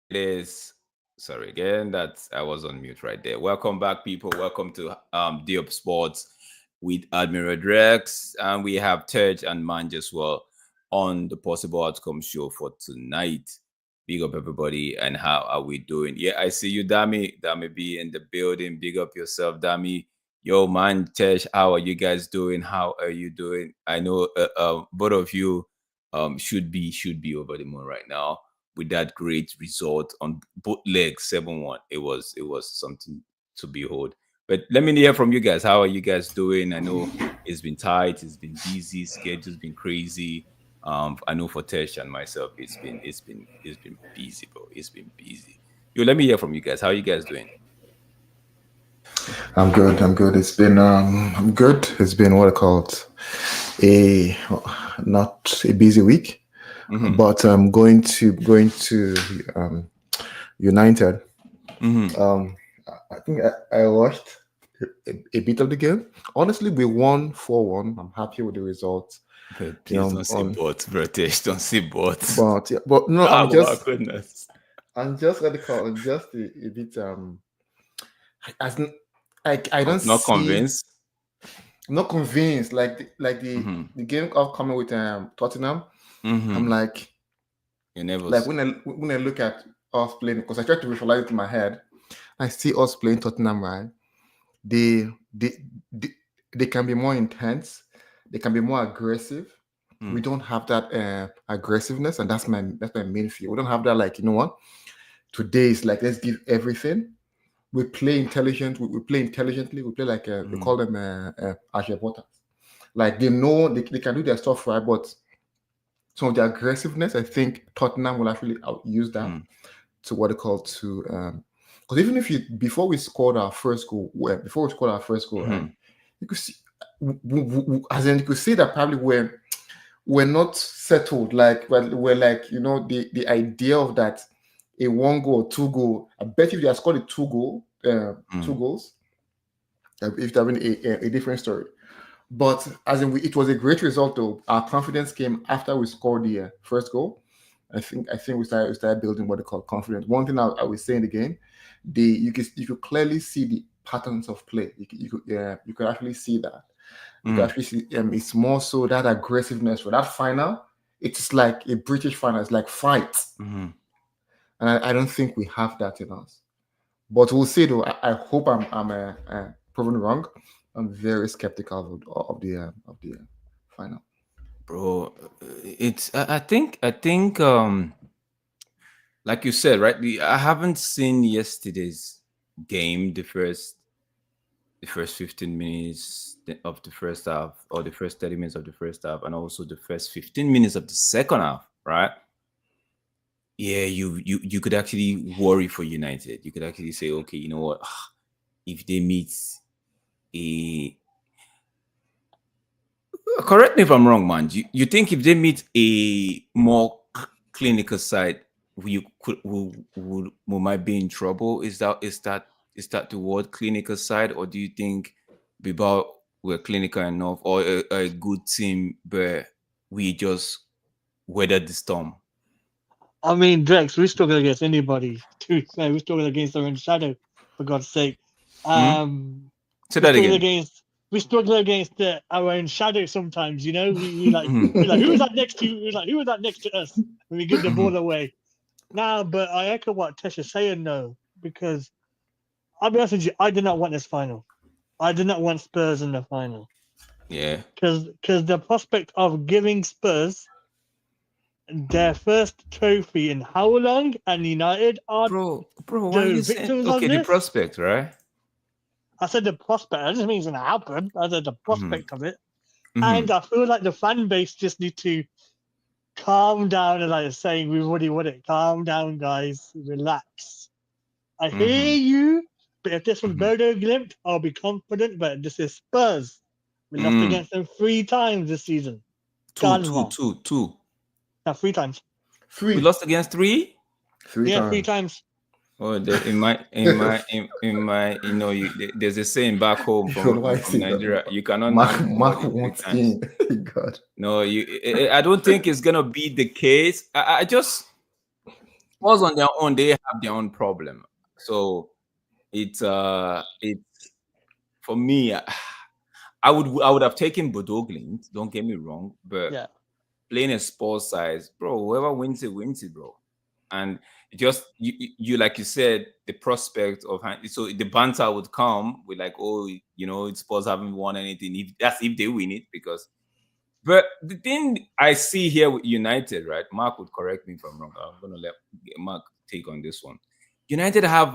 It is. Sorry again. That I was on mute right there. Welcome back, people. Welcome to Diop Sports with Admiral Drex, and we have Tej and Manj as well on the Possible Outcome show for tonight. Big up everybody, and how are we doing? Yeah, I see you, Dami. Dami B in the building. Big up yourself, Dami. Yo, man, Tej, how are you guys doing? How are you doing? I know both of you should be over the moon right now with that great result on both legs, 7-1. It was something to behold. But let me hear from you guys. How are you guys doing? I know it's been tight, it's been busy, schedule's been crazy. I know for Tesh and myself, it's been busy, bro. It's been busy. Yo, let me hear from you guys. How are you guys doing? I'm good. I'm good. I'm good. It's been what I call it a not a busy week, Mm-hmm. but I'm going to um, United. Mm-hmm. I think I watched a bit of the game. Honestly, we won 4-1. I'm happy with the result. But You please know, don't say on but, bro. Tesh, don't say but. but yeah, but no, Oh my goodness. I'm just what they call it, just a bit as n- I don't Not see. convinced. I'm not convinced. Like Mm-hmm. the game upcoming with Tottenham. I'm Mm-hmm. You're like nervous. when I look at us playing, because I try to visualize it in my head. I see us playing Tottenham, right? They they they, they can be more intense. They can be more aggressive. We Mm. don't have that aggressiveness, and that's my main fear. We don't have that. Like, you know what? Today is like, let's give everything. We play intelligent. We play intelligently. We play like we call Mm. them Ajebota. Like, they know they can do their stuff right, but some of the aggressiveness, I think Tottenham will actually use that Mm. to what they call to because even if you before we scored our first goal, before we scored our first goal, right? Mm. You could see, as in you could see that probably we're not settled. Like we're like, the idea of that a one goal, two goal. I bet if they had scored a two Mm. goals, if that been a different story. But as in, it was a great result though. Our confidence came after we scored the first goal. I think we started building what they call confidence. One thing I would say in the game, you could clearly see the patterns of play. You could actually see that. You could Mm. actually see it's more so that aggressiveness for that final. It's like a British final. It's like fight, Mm. and I don't think we have that in us. But we'll see though. I hope I'm proven wrong. I'm very skeptical of the final. Bro, it's I think like you said, right? I haven't seen yesterday's game, the first 15 minutes of the first half, or the first 30 minutes of the first half, and also the first 15 minutes of the second half, right? Yeah, you could actually worry for United. You could actually say, okay, you know what? If they meet a correct me if I'm wrong, man. You think if they meet a more clinical side, we might be in trouble? Is that the word clinical side, or do you think Bilbao were clinical enough, or a good team, but we just weathered the storm? I mean, Drex, we struggle against anybody. To say we struggle against our own shadow, for God's sake. Hmm? Um, Say we that struggle again. against we struggle against our own shadow sometimes. You know, we like Hmm. we like who was that next to you? We like who was that next to us when we give the Hmm. ball away. Now, but I echo what Tesh is saying though, because I'll be honest with you, I did not want this final. I did not want Spurs in the final Yeah, because the prospect of giving Spurs their first trophy in how long, and United are bro, why are the you saying victims of okay? The this. prospect, right? I said the prospect. I just mean it's gonna happen. I said the Hmm. prospect of it, Hmm. and I feel like the fan base just need to calm down and like saying we've already won it. Calm down, guys. Relax. I Hmm. hear you, but if this was Hmm. Bodo Glimt, I'll be confident. But this is Spurs. We lost Mm. against them 3 times this season. Two, two, Calma. two, two. Now 3 times. We Three, lost against three. three Yeah, three times. times. Oh, in my, there's a saying back home You from know why I from say that? Nigeria. You cannot Mark, nag more Mark than three once times. again. God. No, I don't think it's gonna be the case. I just Spurs on their own, they have their own problem. So it's for me. I would have taken Bodoglint. Don't get me wrong, but Yeah. playing a Spurs size, bro. Whoever wins it, bro. And just you like you said, the prospect of so the banter would come with like, oh, it's Spurs haven't won anything. If they win it, because but the thing I see here with United, right? Mark would correct me if I'm wrong. I'm gonna let Mark take on this one. United have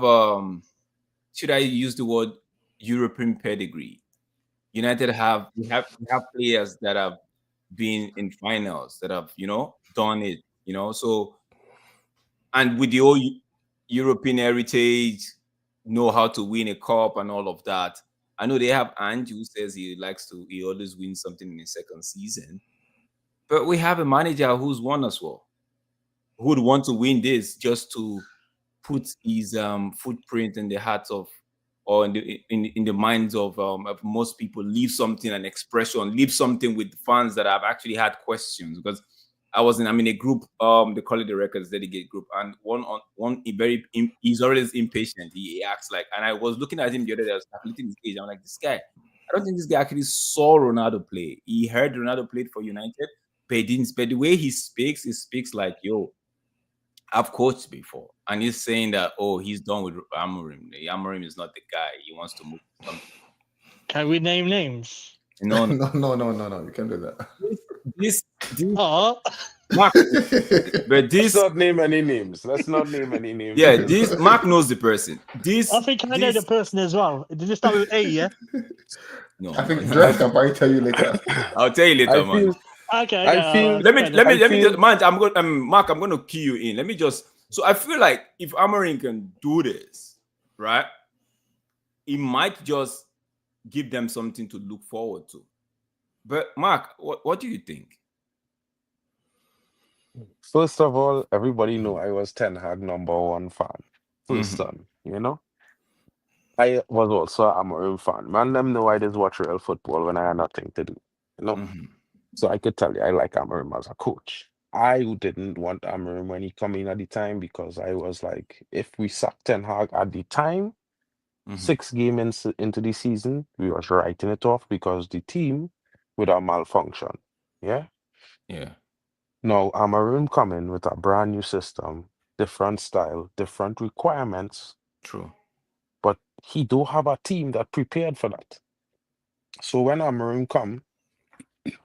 should I use the word European pedigree? United have players that have been in finals, that have done it, so, and with the whole European heritage, know how to win a cup and all of that. I know they have Ange, who says he always wins something in his second season, but we have a manager who's won as well, who would want to win this just to put his footprint in the hearts of, or in the minds of most people, leave something, an expression, leave something with fans that have actually had questions. Because I'm in a group, they call it the Records Delegate group, and he's always impatient. He acts like, and I was looking at him the other day, I was calculating his age. I'm like, this guy, I don't think this guy actually saw Ronaldo play. He heard Ronaldo played for United, but he didn't. But the way he speaks like, yo, I've coached before, and he's saying that, oh, he's done with Amorim. Amorim is not the guy. He wants to move to something. Can we name names? No, no. No. You can't do that. This Oh, Mark, but Let's this, not name any names. Let's not name any names. yeah, Because this Mark knows the person. I think I know the person as well. Did you start with A? Yeah. No, I think no. Drex can probably tell you later. I'll tell you later, I man. feel, Okay. I Okay. feel, Let me let me I let me feel- just, man. I'm going, Mark. I'm going to key you in. Let me just. So I feel like if Amorim can do this, right, he might just give them something to look forward to. But Mark, what do you think? first of all, everybody know I was Ten Hag #1 fan. First Mhm. son, I was also a Amorim fan. Man, them know I just watch real football when I had nothing to do. You know, Mhm. so I could tell you I like Amorim as a coach. I didn't want Amorim when he come in at the time because I was like, if we sack Ten Hag at the time, Mhm. 6 game into the season, we was writing it off because the team would have malfunction. Yeah. Yeah. Now Amarim coming with a brand new system, different style, different requirements, True. but he do have a team that prepared for that. So when Amarim come,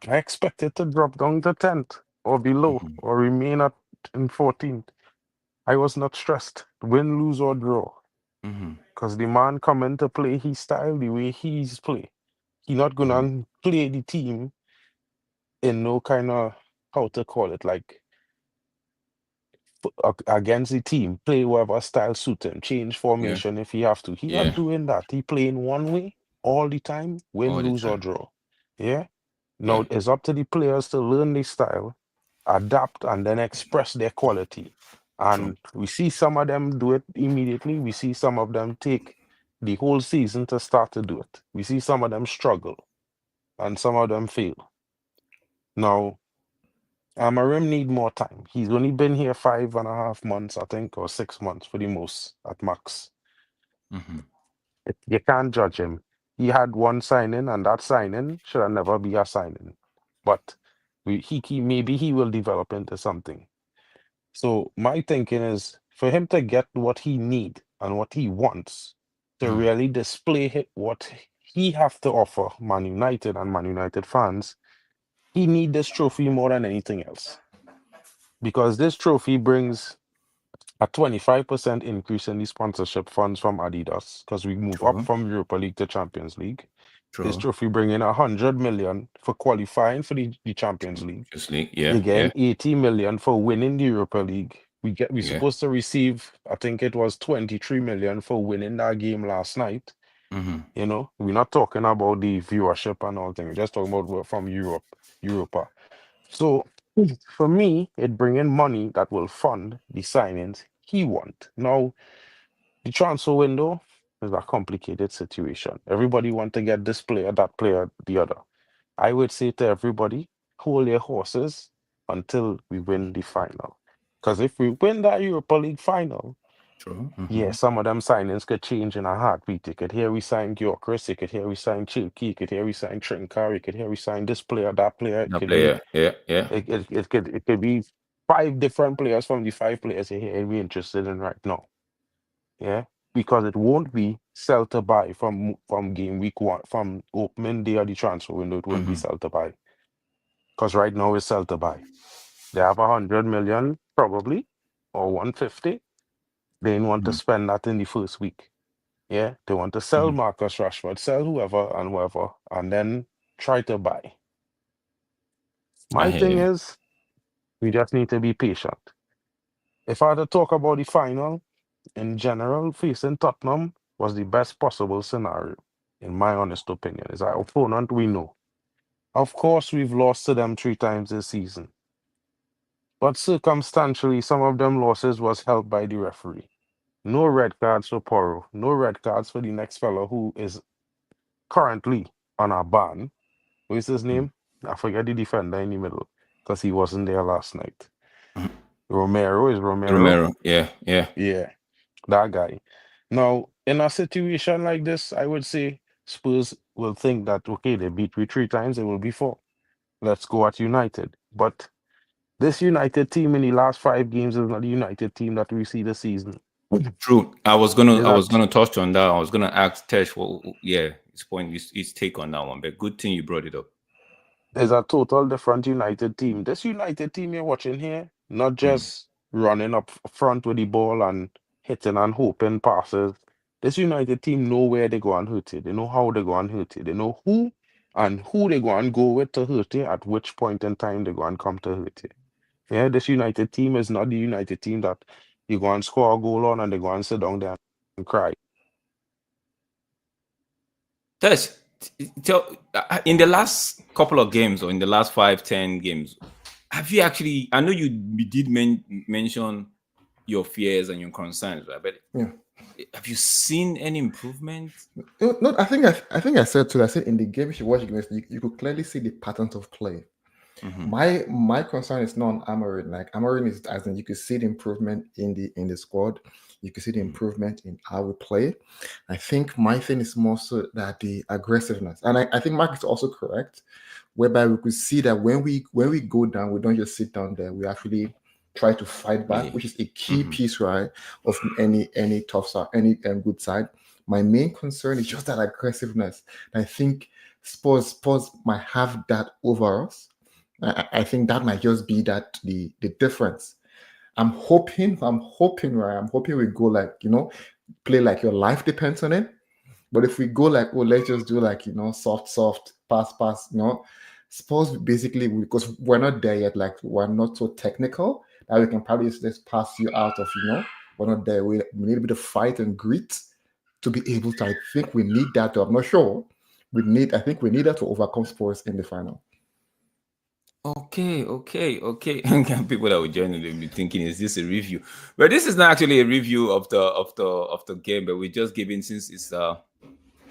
I expected to drop down to 10th or below Mhm. or remain at in 14th. I was not stressed, win, lose or draw, Mhm. because the man coming to play his style the way he's play. He not Mhm. gonna play the team in no kind of, how to call it, like against the team, play whatever style suit him, change Yeah. formation if he have to. He not Yeah. doing that. He playing one way all the time, win, All the lose or time. draw. Yeah. Now Yeah. it's up to the players to learn the style, adapt, and then express their quality. True. And we see some of them do it immediately. We see some of them take the whole season to start to do it. We see some of them struggle and some of them fail. Now, Amarim need more time. He's only been here 5.5 months, I think, or 6 months for the most at max. Mhm. You can't judge him. He had one signing, and that signing should have never be a signing. But maybe he will develop into something. So my thinking is for him to get what he need and what he wants to Mhm. really display what he have to offer Man United and Man United fans. He need this trophy more than anything else because this trophy brings a 25% increase in the sponsorship funds from Adidas because we move up True. from Europa League to Champions League. This True. trophy bring in 100 million for qualifying for the Champions League. Just league. You're Yeah. Yeah. getting 80 million for winning the Europa League. We're Yeah. supposed to receive, I think it was 23 million for winning that game last night. Mhm. We're not talking about the viewership and all things. We're just talking about from Europa. So for me, it bring in money that will fund the signings he want. Now, the transfer window is a complicated situation. Everybody want to get this player, that player, the other. I would say to everybody, hold your horses until we win the final. Because if we win that Europa League final, True. yeah, some of them signings could change in a heartbeat. You could hear we signed Gyökeres, you could hear we signed Chilke, you could hear we signed Trincao, you could hear we signed this player, that player. It The could be player. Yeah, yeah. it could be 5 different players from the 5 players you hear we interested in right now. Yeah. Because it won't be sell to buy from game week 1, from opening day of the transfer window, it won't be sell to buy. Because right now it's sell to buy. They have 100 million probably or 150. They didn't want to spend that in the first week. Yeah, they want to sell Marcus Rashford, sell whoever, and then try to buy. I My hear thing you. is, we just need to be patient. If I had to talk about the final, in general, facing Tottenham was the best possible scenario, in my honest opinion. Is our opponent we know. Of course, we've lost to them 3 times this season. But circumstantially, some of them losses was helped by the referee. No red cards for Porro. No red cards for the next fellow who is currently on a ban. What is his name? I forget the defender in the middle because he wasn't there last night. Mhm. Romero is Romero. Romero. Yeah, yeah. Yeah, that guy. Now, in a situation like this, I would say Spurs will think that okay, they beat me 3 times, it will be 4. Let's go at United. But this United team in the last 5 games is not the United team that we see this season. True. I was gonna Is I was that gonna touch on that. I was gonna ask Tesh yeah, his take on that one. But good thing you brought it up. is a total different United team. This United team you're watching here, not just running up front with the ball and hitting and hoping passes. This United team know where they go and hurt it. They know how they go and hurt it. They know who they go and go with to hurt it, at which point in time they go and come to hurt it. Yeah, this United team is not the United team that you go and score a goal on and they go and sit down there and cry. Tesh, in the last couple of games or in the last 5, 10 games, have you actually? I know you did mention your fears and your concerns, right? But Yeah. have you seen any improvement? No, I think I said too. I said in the game, if you watch games, you could clearly see the patterns of play. My concern is not on Amorim. Like Amorim is, as in you could see the improvement in the squad. You can see the improvement in how we play. I think my thing is more so that the aggressiveness, and I think Mark is also correct, whereby we could see that when we go down, we don't just sit down there. We actually try to fight back, Yeah. which is a key piece, right, of any tough side, any good side. My main concern is just that aggressiveness. I think Spurs might have that over us. I think that might just be that the difference. Right? I'm hoping we go like, play like your life depends on it. But if we go like, oh, let's just do like, soft, pass, Spurs basically, because we're not there yet, like we're not so technical that we can probably just pass you out of, we're not there. We need a bit of fight and grit to be able to, I think we need that. I'm not sure. I think we need that to overcome Spurs in the final. Okay. People that will join will be thinking, is this a review? But this is not actually a review of the game, but we're just giving, since it's the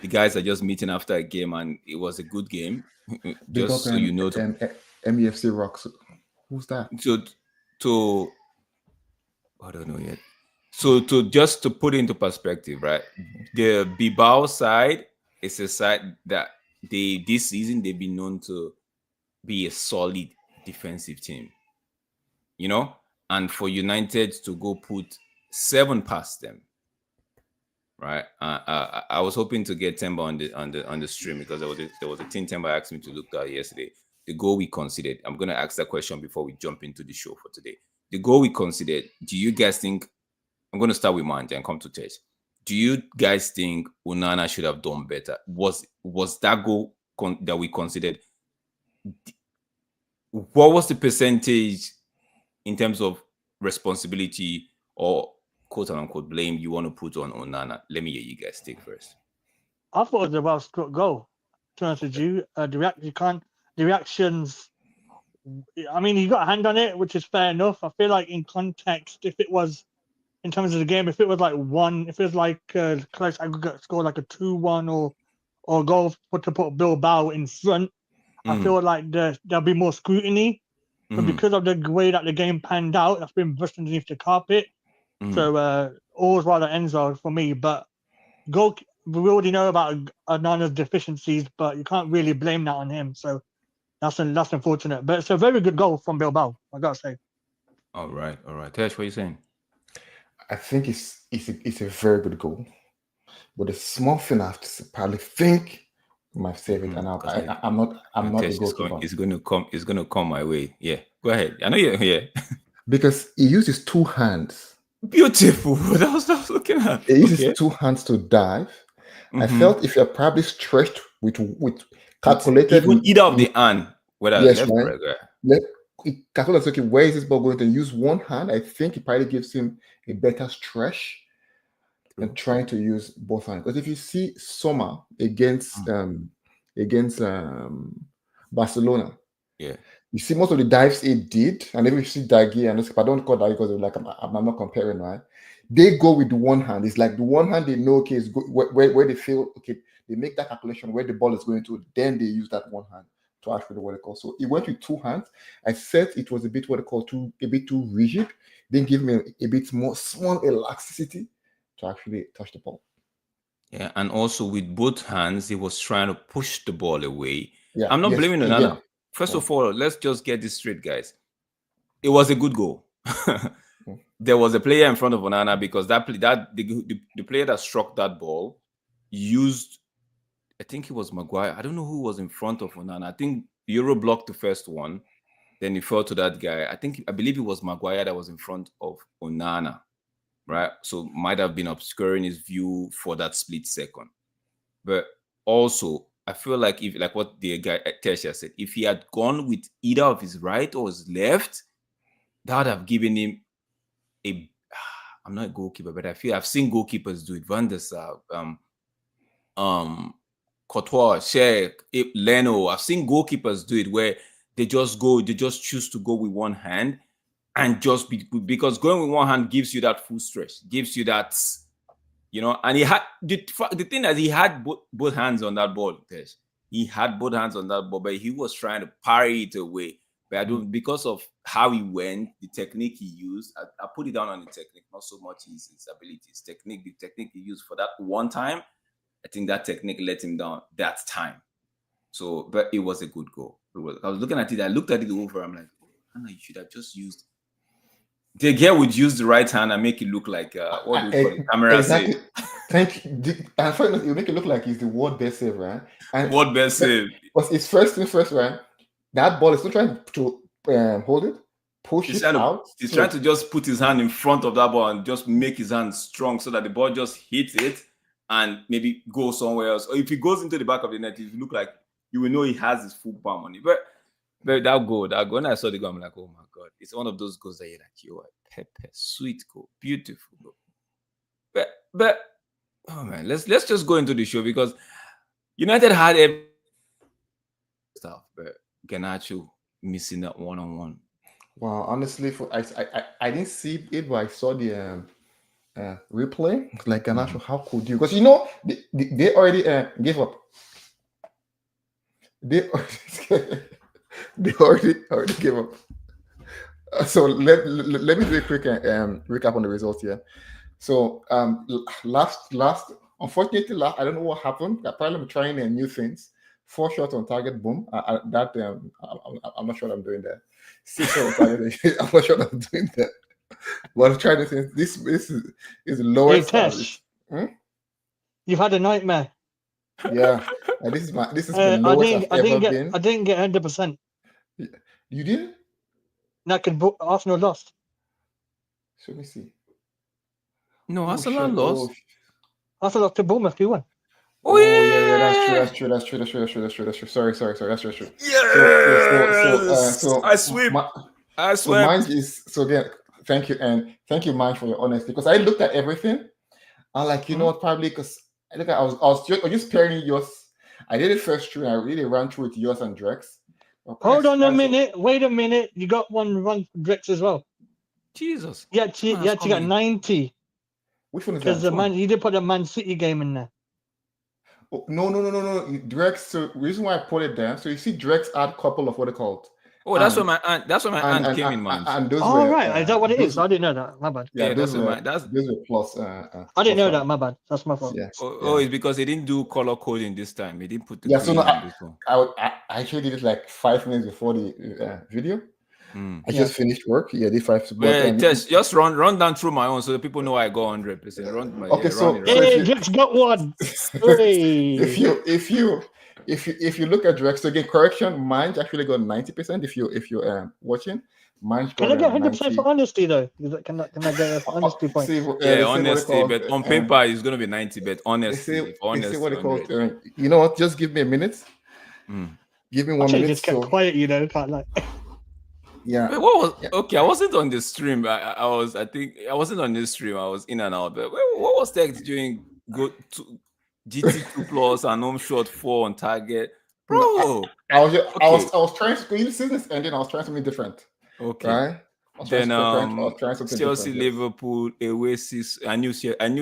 guys are just meeting after a game and it was a good game. Big Just up so you know, MEFC Rocks. Who's that? to I don't know yet. So to put into perspective, right? The Bilbao side is a side that this season they've been known to be a solid defensive team, and for United to go put 7 past them, right? I was hoping to get Temba on the stream, because there was a thing Temba asked me to look at yesterday. The goal we considered. I'm gonna ask that question before we jump into the show for today. The goal we considered. Do you guys think? I'm gonna start with Manja and come to Tess. Do you guys think Onana should have done better? Was that goal that we considered? What was the percentage in terms of responsibility or quote unquote blame you want to put on Onana? Let me hear you guys take first. I thought it was a well struck goal. To be honest with you, the reactions. I mean, he got a hand on it, which is fair enough. I feel like in context, if it was in terms of the game, if it was like close aggregate score, like a 2-1 or goal to put Bilbao in front, I feel like there'll be more scrutiny. But because of the way that the game panned out, that's been brushed underneath the carpet. So all's well that ends well for me. But we already know about Onana's deficiencies, but you can't really blame that on him. So that's unfortunate. But it's a very good goal from Bilbao, I gotta say. All right. Tesh, what are you saying? I think it's a very good goal, but the small thing I have to probably think might save it, and I'm not a goalkeeper. It's going to come my way. Yeah, go ahead. I know you're here because he uses two hands. Beautiful. That was what I was looking at. He uses two hands to dive. I felt if you're probably stretched with calculated either of the hand, whether yes, left right. or right. Calculate, okay, where is this ball going to use one hand? I think it probably gives him a better stretch than trying to use both hands. Because if you see Sommer against Barcelona, you see most of the dives he did, and then you see Dagui, and I don't call that because I'm not comparing, right? They go with the one hand. It's like the one hand they know, okay, is where they feel, okay, they make that calculation where the ball is going to, then they use that one hand to actually what they call. So it went with two hands. I said it was a bit what they call a bit too rigid. Then give me a bit more small elasticity to actually touch the ball. Yeah, and also with both hands, he was trying to push the ball away. Yeah, I'm not blaming Onana. First of all, let's just get this straight, guys. It was a good goal. There was a player in front of Onana because the player that struck that ball used, I think it was Maguire. I don't know who was in front of Onana. I think Euro blocked the first one. Then he fell to that guy. I believe it was Maguire that was in front of Onana, right? So might have been obscuring his view for that split second. But also, I feel like like what the guy Tesha said, if he had gone with either of his right or his left, that would have given him I'm not a goalkeeper, but I feel I've seen goalkeepers do it. Van der Sar, Courtois, Sheikh, Leno. I've seen goalkeepers do it where they just choose to go with one hand and just because going with one hand gives you that full stretch, gives you that, and he had the thing that he had both hands on that ball. He had both hands on that ball, but he was trying to parry it away. But I don't, because of how he went, the technique he used, I put it down on the technique, not so much his abilities. The technique he used for that one time, I think that technique let him down that time. So, but it was a good goal. I was looking at it, I looked at it over, I'm like, you should have just used. The guy would use the right hand and make it look like what do we call it? Camera exactly. save. Thank you. And finally, you make it look like he's the world best save, right? And world best save. But it's first, right? That ball is not trying to hold it, push it out. He's trying to just put his hand in front of that ball and just make his hand strong so that the ball just hits it and maybe go somewhere else. Or if he goes into the back of the net, it will look like you will know he has his full palm on it. But that goal, when I saw the goal, I'm like, oh my God. It's one of those goals that you're like, yo, pepper, sweet goal, beautiful goal. But oh man, let's just go into the show because United had every stuff, but Garnacho missing that one-on-one. Wow, honestly, I didn't see it, but I saw the replay. Like Garnacho, how could you? Because they already gave up. They already gave up. So let me do a quick recap on the results here. So last unfortunately, I don't know what happened. Apparently, I'm trying new things. 4 shots on target, boom. I'm not sure what I'm doing there. 6 shots on target, I'm not sure what I'm doing there. But I'm trying to think. This is the lowest. You've had a nightmare. Yeah, and this is the lowest I've ever been. I didn't get 100%. You did? Arsenal lost. So let me see. No, Arsenal lost. Arsenal lost to Bournemouth 2-1. Oh yeah, that's true. Sorry, that's true. Yes. So I sweep. So mine is again. Thank you, and thank you, Mike, for your honesty. Because I looked at everything, and like what, probably because I was just pairing yours. I did it first through, and I really ran through with yours and Drex. Hold on a minute. Wait a minute. You got one run for Drex as well. Jesus. Yeah, she got 90. Which one is that? Because you did put a Man City game in there. Oh, no. Drex. So the reason why I put it there, so you see Drex add a couple of what they called Oh, that's and what my aunt. That's what my and aunt and came in and, mind. and those Oh were right, is that what it is? those, I didn't know that. My bad. yeah, Yeah, that's what my that's. those were plus I didn't plus know one. that. My bad. That's my fault. Yeah, Oh, it's because he didn't do color coding this time. He didn't put the yeah. So no, green on this one. I actually did it like 5 minutes before the video. Mm. I just finished work. Yeah, did five. But Wait, just run down through my own so the people know I go 100%. Run my okay, run it, so run if Hey, it. you Drake's got one. if Hey. you if you if you look at Drex, so again, correction, mine's actually got 90%. If you watching, mine's Can got I get 100% 90. for honesty though? Can I get an honesty point? See, Yeah, they say what they honesty, call but on paper it's gonna be 90. But honesty, if they say what honesty, they call 100. you know what? Just give me a minute. Mm. Give me I 1 minute. just kept So quiet, can't like. yeah, Wait, what was yeah. okay? I wasn't on the stream. I was. I think I wasn't on this stream. I was in and out. But what was Tex doing? Go to GT 2 plus and home shot 4 on target, No, bro. I was Okay, I was trying to. You see this ending. I was trying something different, okay. right? Then I was trying something Chelsea different. Yes. Liverpool away 6. I knew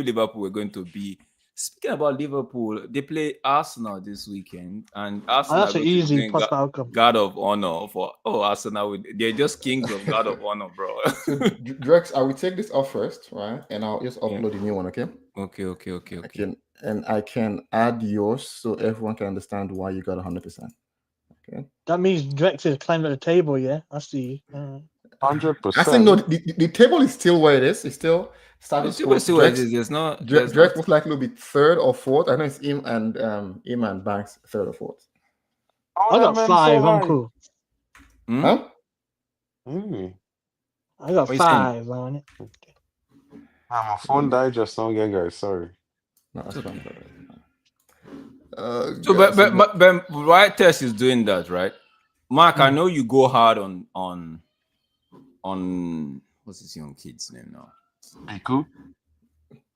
Liverpool were going to be. Speaking about Liverpool, they play Arsenal this weekend, and Oh, Arsenal are that's an going to be easy doing possible outcome. God of Honor for Arsenal. They're just kings of God of Honor, bro. So Drex, I will take this off first, right? And I'll just Yeah. upload the new one, okay? Okay. I can add yours so everyone can understand why you got 100%. Okay. That means Drex is climbing the table, yeah? I see. I think no, 100%. the table is still where it is. It's still status quo. See what it is. There's no. There's Drex not. most likely will be third or fourth. I know it's him and Banks third or fourth. I got 5. I'm cool. Hmm? Huh? I got What you saying? 5 on it. My phone died just now again, guys. Sorry. No, that's It's fine. So, but why Tess is doing that, right? Mark, I know you go hard on what's this young kid's name now? Aiku?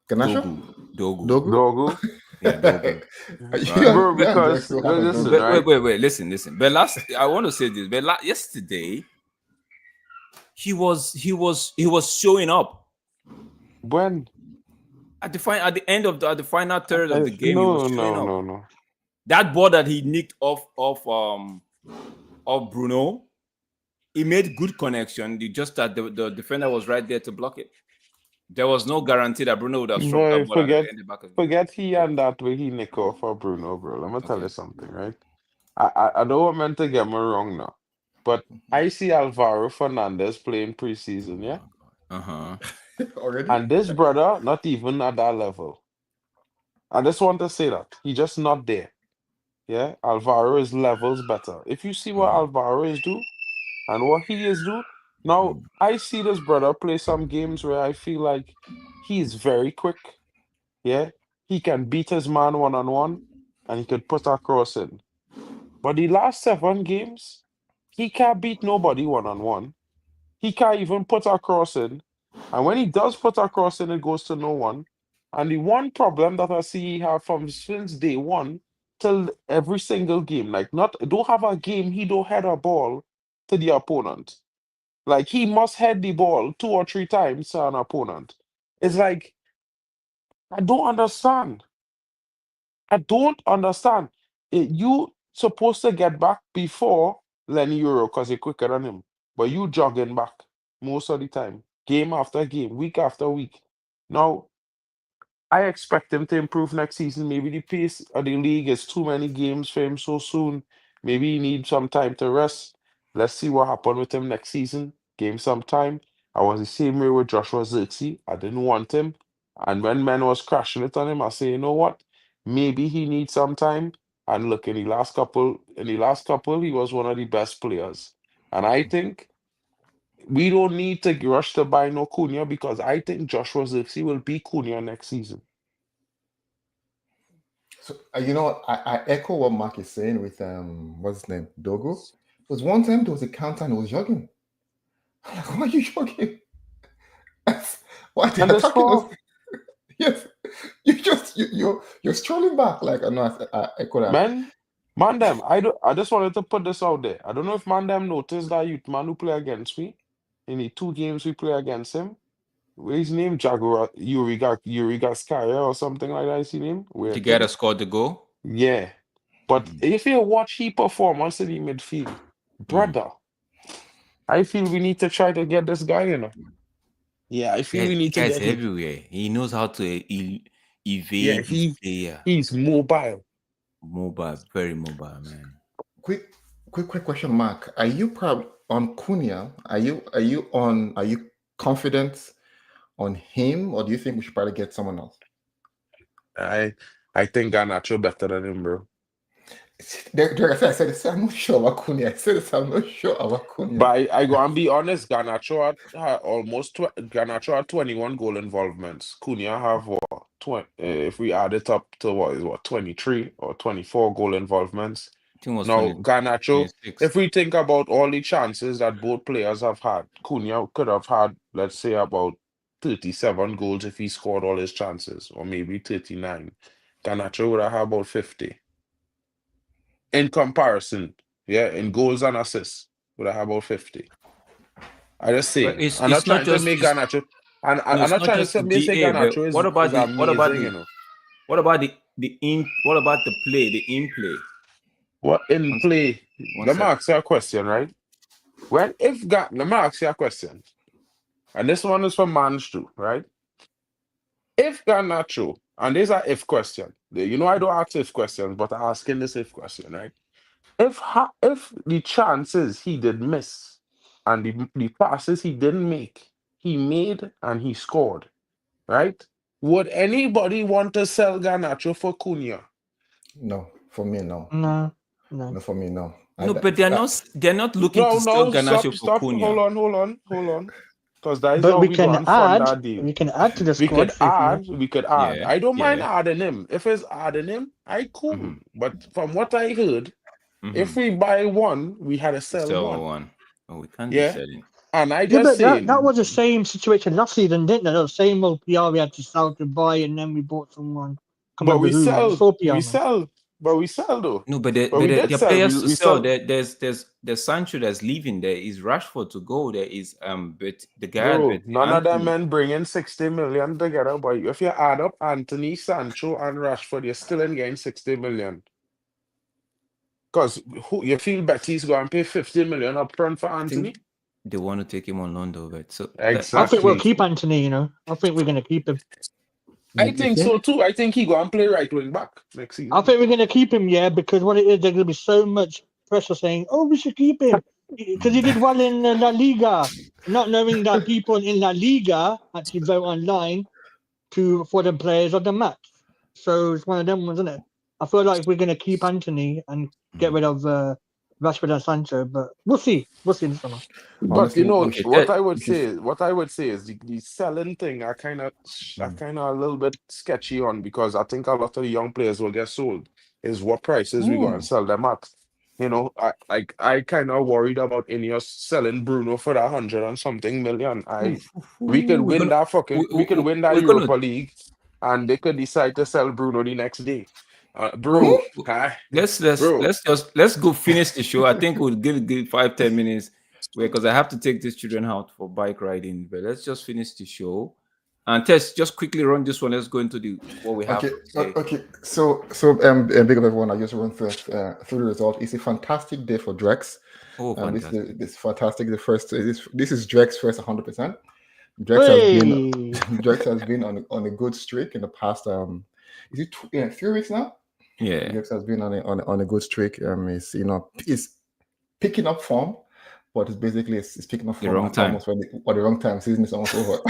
Ganasha? Dogu. Dogo? Yeah, Dogu. Bro, because listen, right? Wait, listen. But I want to say this. But yesterday, he was showing up When? at the end of the final third of the game. He was showing up. No. That ball that he nicked off Bruno, he made good connection. Just that the defender was right there to block it. There was no guarantee that Bruno would have struck that ball at the back of the Forget he and that way he nick off for Bruno, bro. Let me tell you something, right? I don't want men to get me wrong now, but I see Alvaro Fernandez playing preseason, yeah? Already? And this brother, not even at that level. I just want to say that. He just not there. Yeah? Alvaro is levels better. If you see what Alvaro is do and what he is do, now I see this brother play some games where I feel like he's very quick. Yeah? He can beat his man one-on-one and he could put a cross in. But the last 7 games, he can't beat nobody one-on-one. He can't even put a cross in. And when he does put a cross in, it goes to no one. And the one problem that I see he have from since day one till every single game, like don't have a game he don't head a ball to the opponent. Like he must head the ball 2 or 3 times to an opponent. It's like I don't understand. I don't understand. You supposed to get back before Lenny Euro because you're quicker than him. But you jogging back most of the time. Game after game, week after week. Now, I expect him to improve next season. Maybe the pace of the league is too many games for him so soon. Maybe he needs some time to rest. Let's see what happens with him next season. Give him some time. I was the same way with Joshua Zirkzee. I didn't want him. And when men was crashing it on him, I say, you know what? Maybe he needs some time. And look, in the last couple, he was one of the best players. And I think we don't need to rush to buy no Cunha because I think Joshua Zirkzee will be Cunha next season. So you know what? I echo what Mark is saying with what's his name? Dogo. Because one time there was a counter and he was jogging. I'm like, why are you jogging? Why they And the attacking us? score, Yes. You're strolling back. Like I know I echo that. Mandem, I just wanted to put this out there. I don't know if Mandem noticed that youth man who play against me in the 2 games we play against him. What's his name? Jaguar Uriga Skaya or something like that is his name. You Weird gotta thing. score the goal. Yeah. But if you watch his performance in the midfield, brother, I feel we need to try to get this guy, you know. Yeah, I feel we The need to guy's get him. everywhere. He knows how to Yeah, evade his player. he's mobile. Mobile, very mobile, man. Quick question, Mark. Are you proud on Cunha? Are you confident on him, or do you think we should probably get someone else? I think Garnacho better than him, bro. I said this, I'm not sure about Cunha. I said this, I'm not sure about Cunha. But I go and be honest, Garnacho had Garnacho had 21 goal involvements. Cunha have what 20, if we add it up to what 23 or 24 goal involvements. I think it was Now 20, Garnacho, 26. if we think about all the chances that both players have had, Cunha could have had, let's say, about 37 goals if he scored all his chances, or maybe 39. Garnacho would have had about 50. In comparison, yeah, in goals and assists, would have had about 50. I just But saying. I'm not it's not trying to just make Garnacho, and no, I'm it's not not trying to just say, the me say GA. But Garnacho is amazing, you know. what about the in what about the play, the in play? What in One, play? one Let me second. ask you a question, right? Let me ask you a question. And this one is for Manstru, right? If Garnacho, and these are if question. You know, I don't ask if questions, but I'm asking this if question, right? If the chances he did miss and the passes he didn't make, he made and he scored, right? Would anybody want to sell Garnacho for Cunha? No, for me, no. No. No, for me, no. No, but they're not looking to sell No, Garnacho for stop. Cunha. Hold on. Because that is But how we go and fund our deal. we can add to the We squad could if you want. add. Yeah, I don't mind yeah. adding him. If it's adding him, I cool. Mhm. But from what I heard, if Mm-hmm. we buy one, we had to sell Sell one. one. Oh, we can't be Yeah. selling. And I Yeah, just but say, that was the same situation last season, didn't it? The same old PR we had to sell to buy, and then we bought someone. Can't but remember we who. sell, It's all PR, man. but we sell though. No, but But we did the sell. players to We sell. sell. There's Sancho that's leaving. There is Rashford to go. There is but the guy Bro, but none of them Anthony. men bringing 60 million together. But if you add up Anthony, Sancho, and Rashford, you're still in getting 60 million. Because who you feel Betty's going to pay 50 million up front for I Anthony? think they want to take him on loan though, but so I think we'll Exactly. keep Anthony. I think we're gonna keep him. I think so too. I think he go and play right wing back next season. I think we're gonna keep him, yeah, because what it is, there's gonna be so much pressure saying, "Oh, we should keep him," because he did well in La Liga, not knowing that people in La Liga actually vote online for the players of the match. So it's one of them ones, isn't it? I feel like we're gonna keep Anthony and get rid of Rashford and Sancho, but we'll see. We'll see this summer. But Honestly, okay. what I would say is the selling thing I kind of a little bit sketchy on, because I think a lot of the young players will get sold is what prices we go and sell them at. I kind of worried about Ineos selling Bruno for 100 and something million. We could We're win gonna that we're gonna Europa League, and they could decide to sell Bruno the next day. we- Bro, bro. let's go finish the show. I think we'll give 5-10 minutes because I have to take these children out for bike riding. But let's just finish the show. And Tess, just quickly run this one. Let's go into what we have Okay, to say. okay. So big up everyone. I just run through the result. It's a fantastic day for Drex. Oh, fantastic! This fantastic. The first this is Drex first 100%. Hey, Drex has been on a good streak in the past. Is it 3 weeks now? Yeah, Drex has been on a good streak. Is picking up form, but it's picking up the form wrong at time. almost the wrong time. Season is almost over.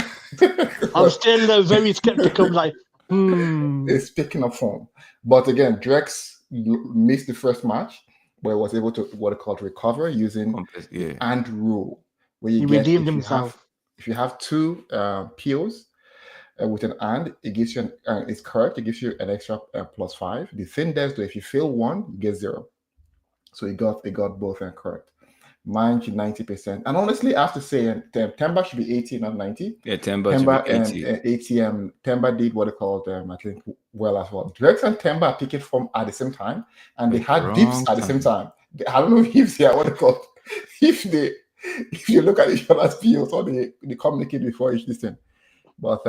I'm still very skeptical. Like, It's picking up form, but again, Drex missed the first match, but was able to what they call recover using Yeah. and rule, where he you get redeemed himself. if you have two POs with an and, it gives you it's correct. It gives you an extra +5. The thing does though, if you fail one, you get 0. So it got both correct. Mine should 90%. And honestly, I have to say, Temba should be 80, not 90. Yeah, Temba should be 80. Temba did what they called I think well as well. Drex and Temba are picking form at the same time, and they had dips at the same time. I don't know if they are what they call if you look at each other's POs or they communicate before each thing. But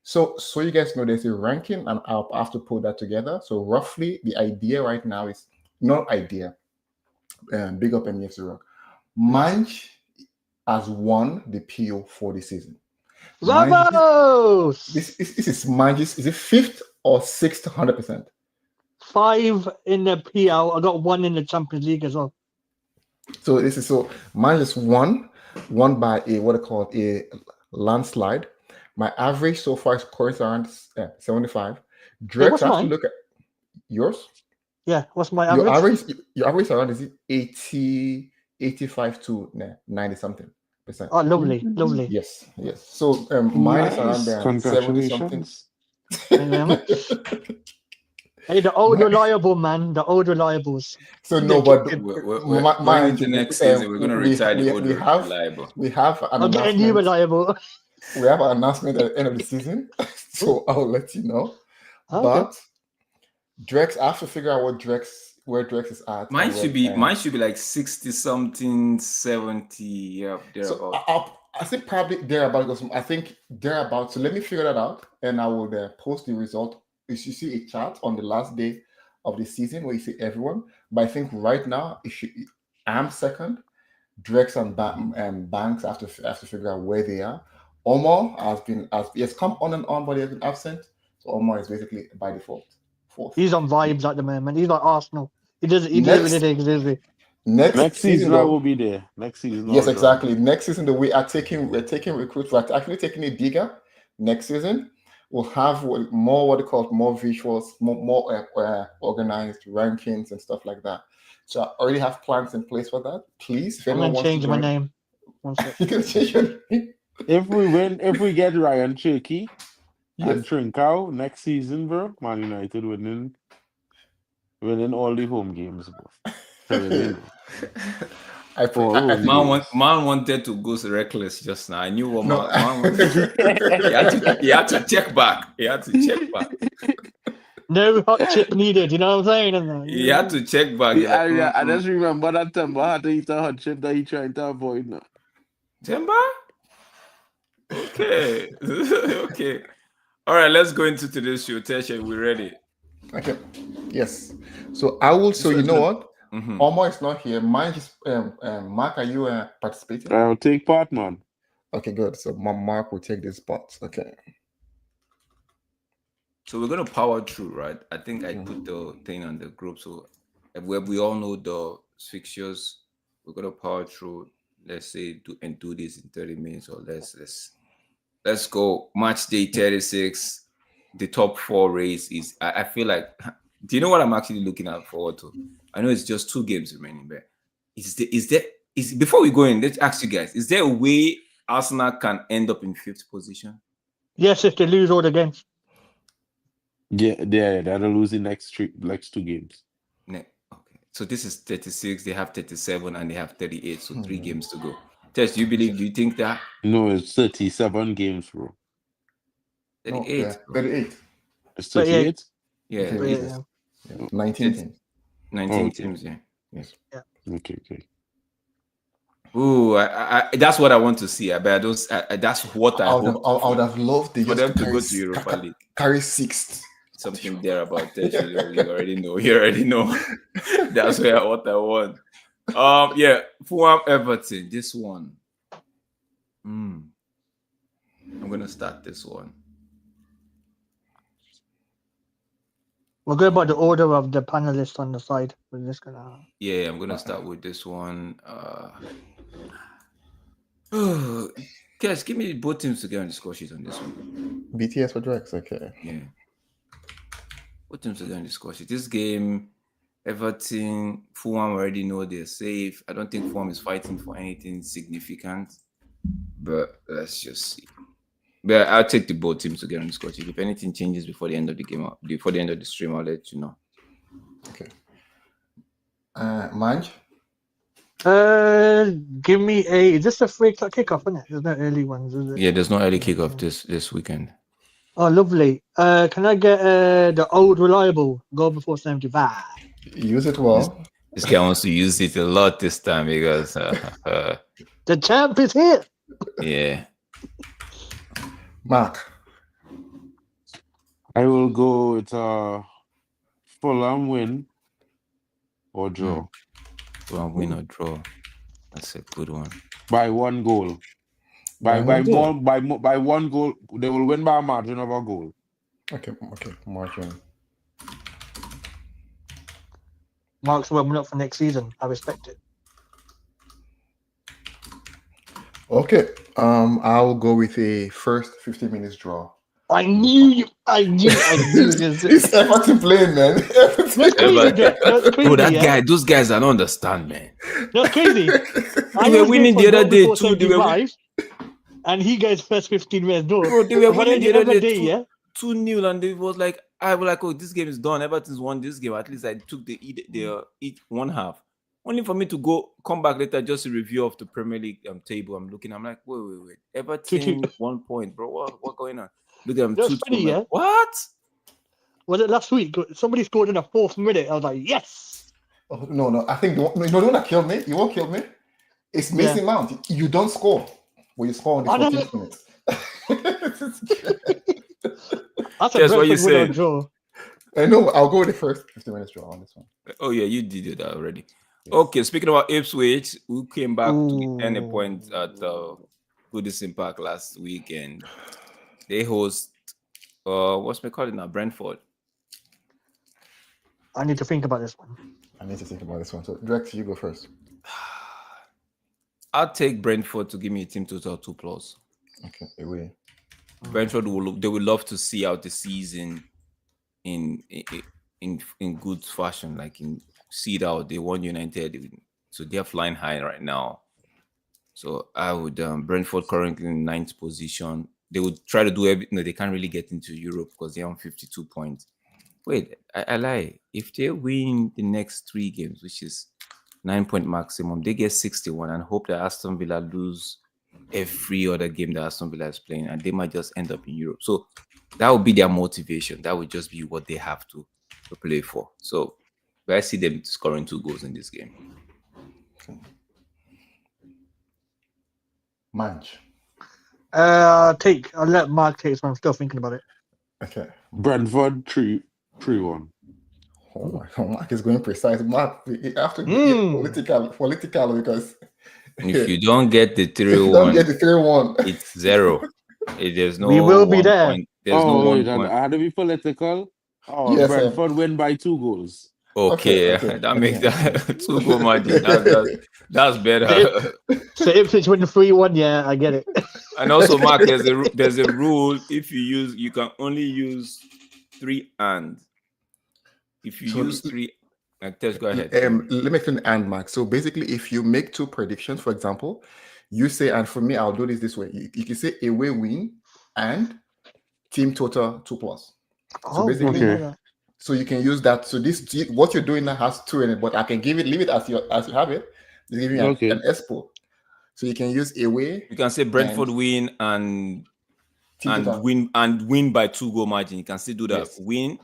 so you guys know there's a ranking, and I'll have to put that together. So roughly, the idea right now is not idea. Big up MFC Rock. Manch has won the PO for the season. Ramos! This is Manch's. Is it 5th or 6th? 100%. 5 in the PL. I got 1 in the Champions League as well. So Manchester won by a landslide. My average so far is currently around 75. Drex, what's I have to mine? look at yours. Yeah, what's my average? Your average around is 80, 85 to 90 something percent. Oh, lovely. Yes. So mine is around Nice. there 70 something. Congratulations. Thank you very much. Hey, the old reliable man, the old reliables. So no, but we're going into next season. We're going to retire the old reliable. We have an I'll get a new reliable. We have an announcement at the end of the season, so I'll let you know. Okay. But Drex, I have to figure out where Drex is at. Mine should be like 60 something, 70. Yeah, thereabout. So I think probably thereabout, because I think thereabout. So let me figure that out, and I will post the result. You see a chart on the last day of the season where you see everyone. But I think right now, I'm second. Drex and Banks have to figure out where they are. Omar has come on and on, but he has been absent. So Omar is basically by default 4th. He's on vibes at the moment. He's like Arsenal. He doesn't really take it seriously. Next season I will be there. Next season. Yes, exactly. Next season, we're taking recruits. We're actually taking a digger. Next season, we'll have more more visuals, more organized rankings and stuff like that. So I already have plans in place for that. Please, if I'm anyone gonna wants change to my join, name. One sec. you can change your name. If we win, if we get Ryan Cherky and Yes. Trincao next season, bro, Man United winning all the home games, bro. Man wanted to go reckless just now. I knew what man wanted. he had to check back. No hot chip needed. You know what I'm saying? He had to check back. I just remember that Temba had to eat a hot chip that he trying to avoid now. Temba? Okay. Okay. All right, let's go into today's show. Tesha, we ready? Okay. Yes. So I will. So you know what? Mm-hmm. Omar is not here. Mine is Mark. Are you participating? I'll take part, man. Okay, good. So Mark will take this spot. Okay. So we're gonna power through, right? I think I put the thing on the group. So we all know the fixtures. We're gonna power through. Let's say do this in 30 minutes, or let's go. Match day 36. The top 4 race is. I feel like. Do you know what I'm actually looking at forward to? I know it's just 2 games remaining, but before we go in, let's ask you guys: is there a way Arsenal can end up in 5th position? Yes, if they lose all the games. Yeah, they'll lose the next 2 games. Okay, so this is 36. They have 37 and they have 38. So 3 games to go. Tess, do you think that? No, it's 37 games, bro. 38. No, 38. It's 38. Yeah. 19 teams. 19 teams. Yeah. Yes. Yeah. Okay. Ooh, that's what I want to see. I bet that's what I hope. I would have loved for them to go to Europa League. Carry 6th. Something there about that. You already know. That's what I want. Yeah, Fulham Everton. This one. I'm gonna start this one. We'll go by the order of the panelists on the side. We're just gonna. Yeah, I'm gonna start with this one. Guys, give me both teams to get on the score sheet on this one. BTS for Drex, okay. Yeah. Both teams to get on the score sheet. This game, Everton, Fulham already know they're safe. I don't think Fulham is fighting for anything significant. But let's just see. But I'll take the both teams to get on the score sheet. If anything changes before the end of the game, before the end of the stream, I'll let you know. Okay. Manj? Give me is this a 3 o'clock kickoff, isn't it? There's no early ones, is it? Yeah, there's no early kickoff this weekend. Oh, lovely. Can I get the old reliable goal before 75? Use it well. This guy wants to use it a lot this time because the champ is here. Yeah. Mark? I will go with Fulham win or draw. Fulham win or draw. That's a good one. By 1 goal. By one goal, they will win by a margin of a goal. Okay, margin. Mark's warming up for next season. I respect it. Okay, I'll go with a first 15 minutes draw. I knew this. It's Everton playing, man. That's crazy, Jack. That's crazy. Bro, that yeah? guy, those guys, I don't understand, man. That's crazy. I They were was winning going the for other goal day before too. They were 75, and he goes first 15 minutes draw. Bro, they were But winning then the other other day day, yeah. 2-0, and it was like I was like, oh, this game is done. Everton's won this game. At least I took the each one half. Only for me to come back later just to review of the Premier League table. I'm looking. I'm like, wait. Everton 1 point, bro. What going on? Look at them. That's 2-2. funny, yeah. What? Was it last week? Somebody scored in the 4th minute. I was like, yes. Oh, no. I think the one that killed me. You won't kill me. It's Mason Mount. You don't score when you score on the 14th minute. That's a That's what you Brentford winner said. draw. I know. I'll go with the first 15 minutes draw on this one. Oh yeah, you did that already. Yes. Okay, speaking about Ipswich, who came back to earn a point at Goodison Park last weekend. They host what's we call it now? Brentford. I need to think about this one. I need to think about this one. So, Drex, you go first. I'll take Brentford to give me a team total 2+. Okay, away. Brentford they would love to see out the season in good fashion, like see it out. They won United, so they're flying high right now. So I would Brentford currently in 9th position. They would try to do everything. No, they can't really get into Europe because they're on 52 points. Wait, I lie. If they win the next 3 games, which is 9-point maximum, they get 61 and hope that Aston Villa lose every other game that Aston Villa is playing, and they might just end up in Europe. So that would be their motivation. That would just be what they have to play for. So I see them scoring 2 goals in this game. Okay. Manch. I'll let Mark take, so I'm still thinking about it. Okay. Brentford 3-1. Oh my God, Mark is going precise. Mark, you have to get political because if you don't get the 3-1, if you don't get the 3-1, it's 0. There's no. We will be 1 there. point. There's no 1 wait, point. I had to be political. Oh, Yes, Brentford win by 2 goals. Okay, that makes that 2 goal margin. That's better. So Ipswich win 3-1, yeah, I get it. And also, Mark, there's a rule. If you can only use 3 and. If you use 3, like Tess, go ahead. Let me explain and Mark. So basically, if you make 2 predictions, for example, you say, and for me, I'll do this way. You can say away win and team total 2+. So basically, okay. So you can use that. So this what you're doing now has 2 in it, but I can leave it as you have it. Just give you an expo. So you can use away. You can say Brentford win and total. win by 2 goal margin. You can still do that. Yes. Win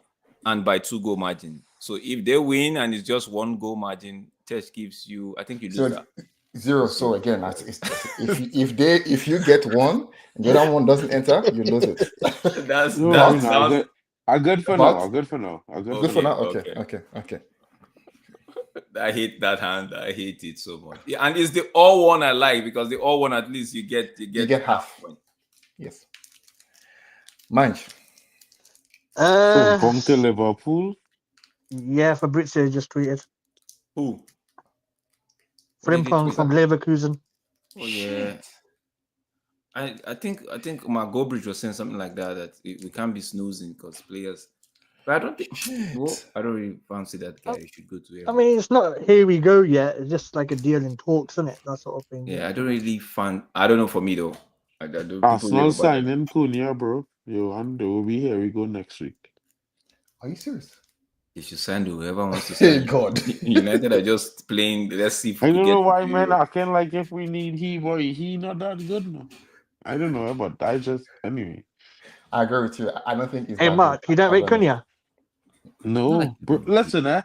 and by 2 goal margin. So if they win and it's just 1 goal margin, Tess gives you. I think you lose that. 0. So again, if you get 1 and the other one doesn't enter, you lose it. I'm good for now. Good for now. Okay. I hate that hand. I hate it so much. Yeah, and it's the all one I like because the all one at least you get half. Point. Yes. Manch. Come to Liverpool. Yeah, Fabrizio just tweeted. Who? Frimpong from Leverkusen. Oh yeah. I think Mark Goldbridge was saying something like that we can't be snoozing because players. But I don't think. I don't really fancy that guy. You should go to him. I mean, it's not here we go yet. It's just like a deal in talks, isn't it? That sort of thing. Yeah, I don't really I don't know for me though. Arsenal signing Cunha, bro. And they will be here. We go next week. Are you serious? They should sign whoever wants to sign. Hey God. United are just playing. Let's see if I don't know why, man. I can like if we need he not that good now. I don't know, but anyway. I agree with you. I don't think it's. Hey, Mark, you don't rate Cunha? No, bro, listen, I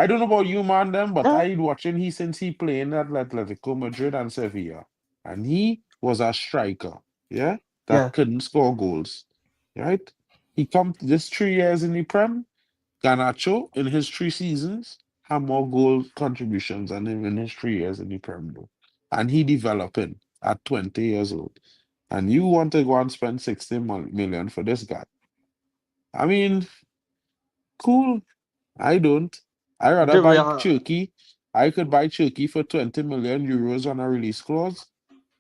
don't know about you, man, but I'd watching since he playing at Atletico Madrid and Sevilla, and he was a striker, that couldn't score goals, right? He come this 3 years in the Prem. Garnacho in his 3 seasons had more goal contributions than him in his 3 years in the Prem, though. and he developing at 20 years old, and you want to go and spend 60 million for this guy. I mean, cool. I don't. I rather Do we buy are Turkey. I could buy Turkey for 20 million euros on a release clause,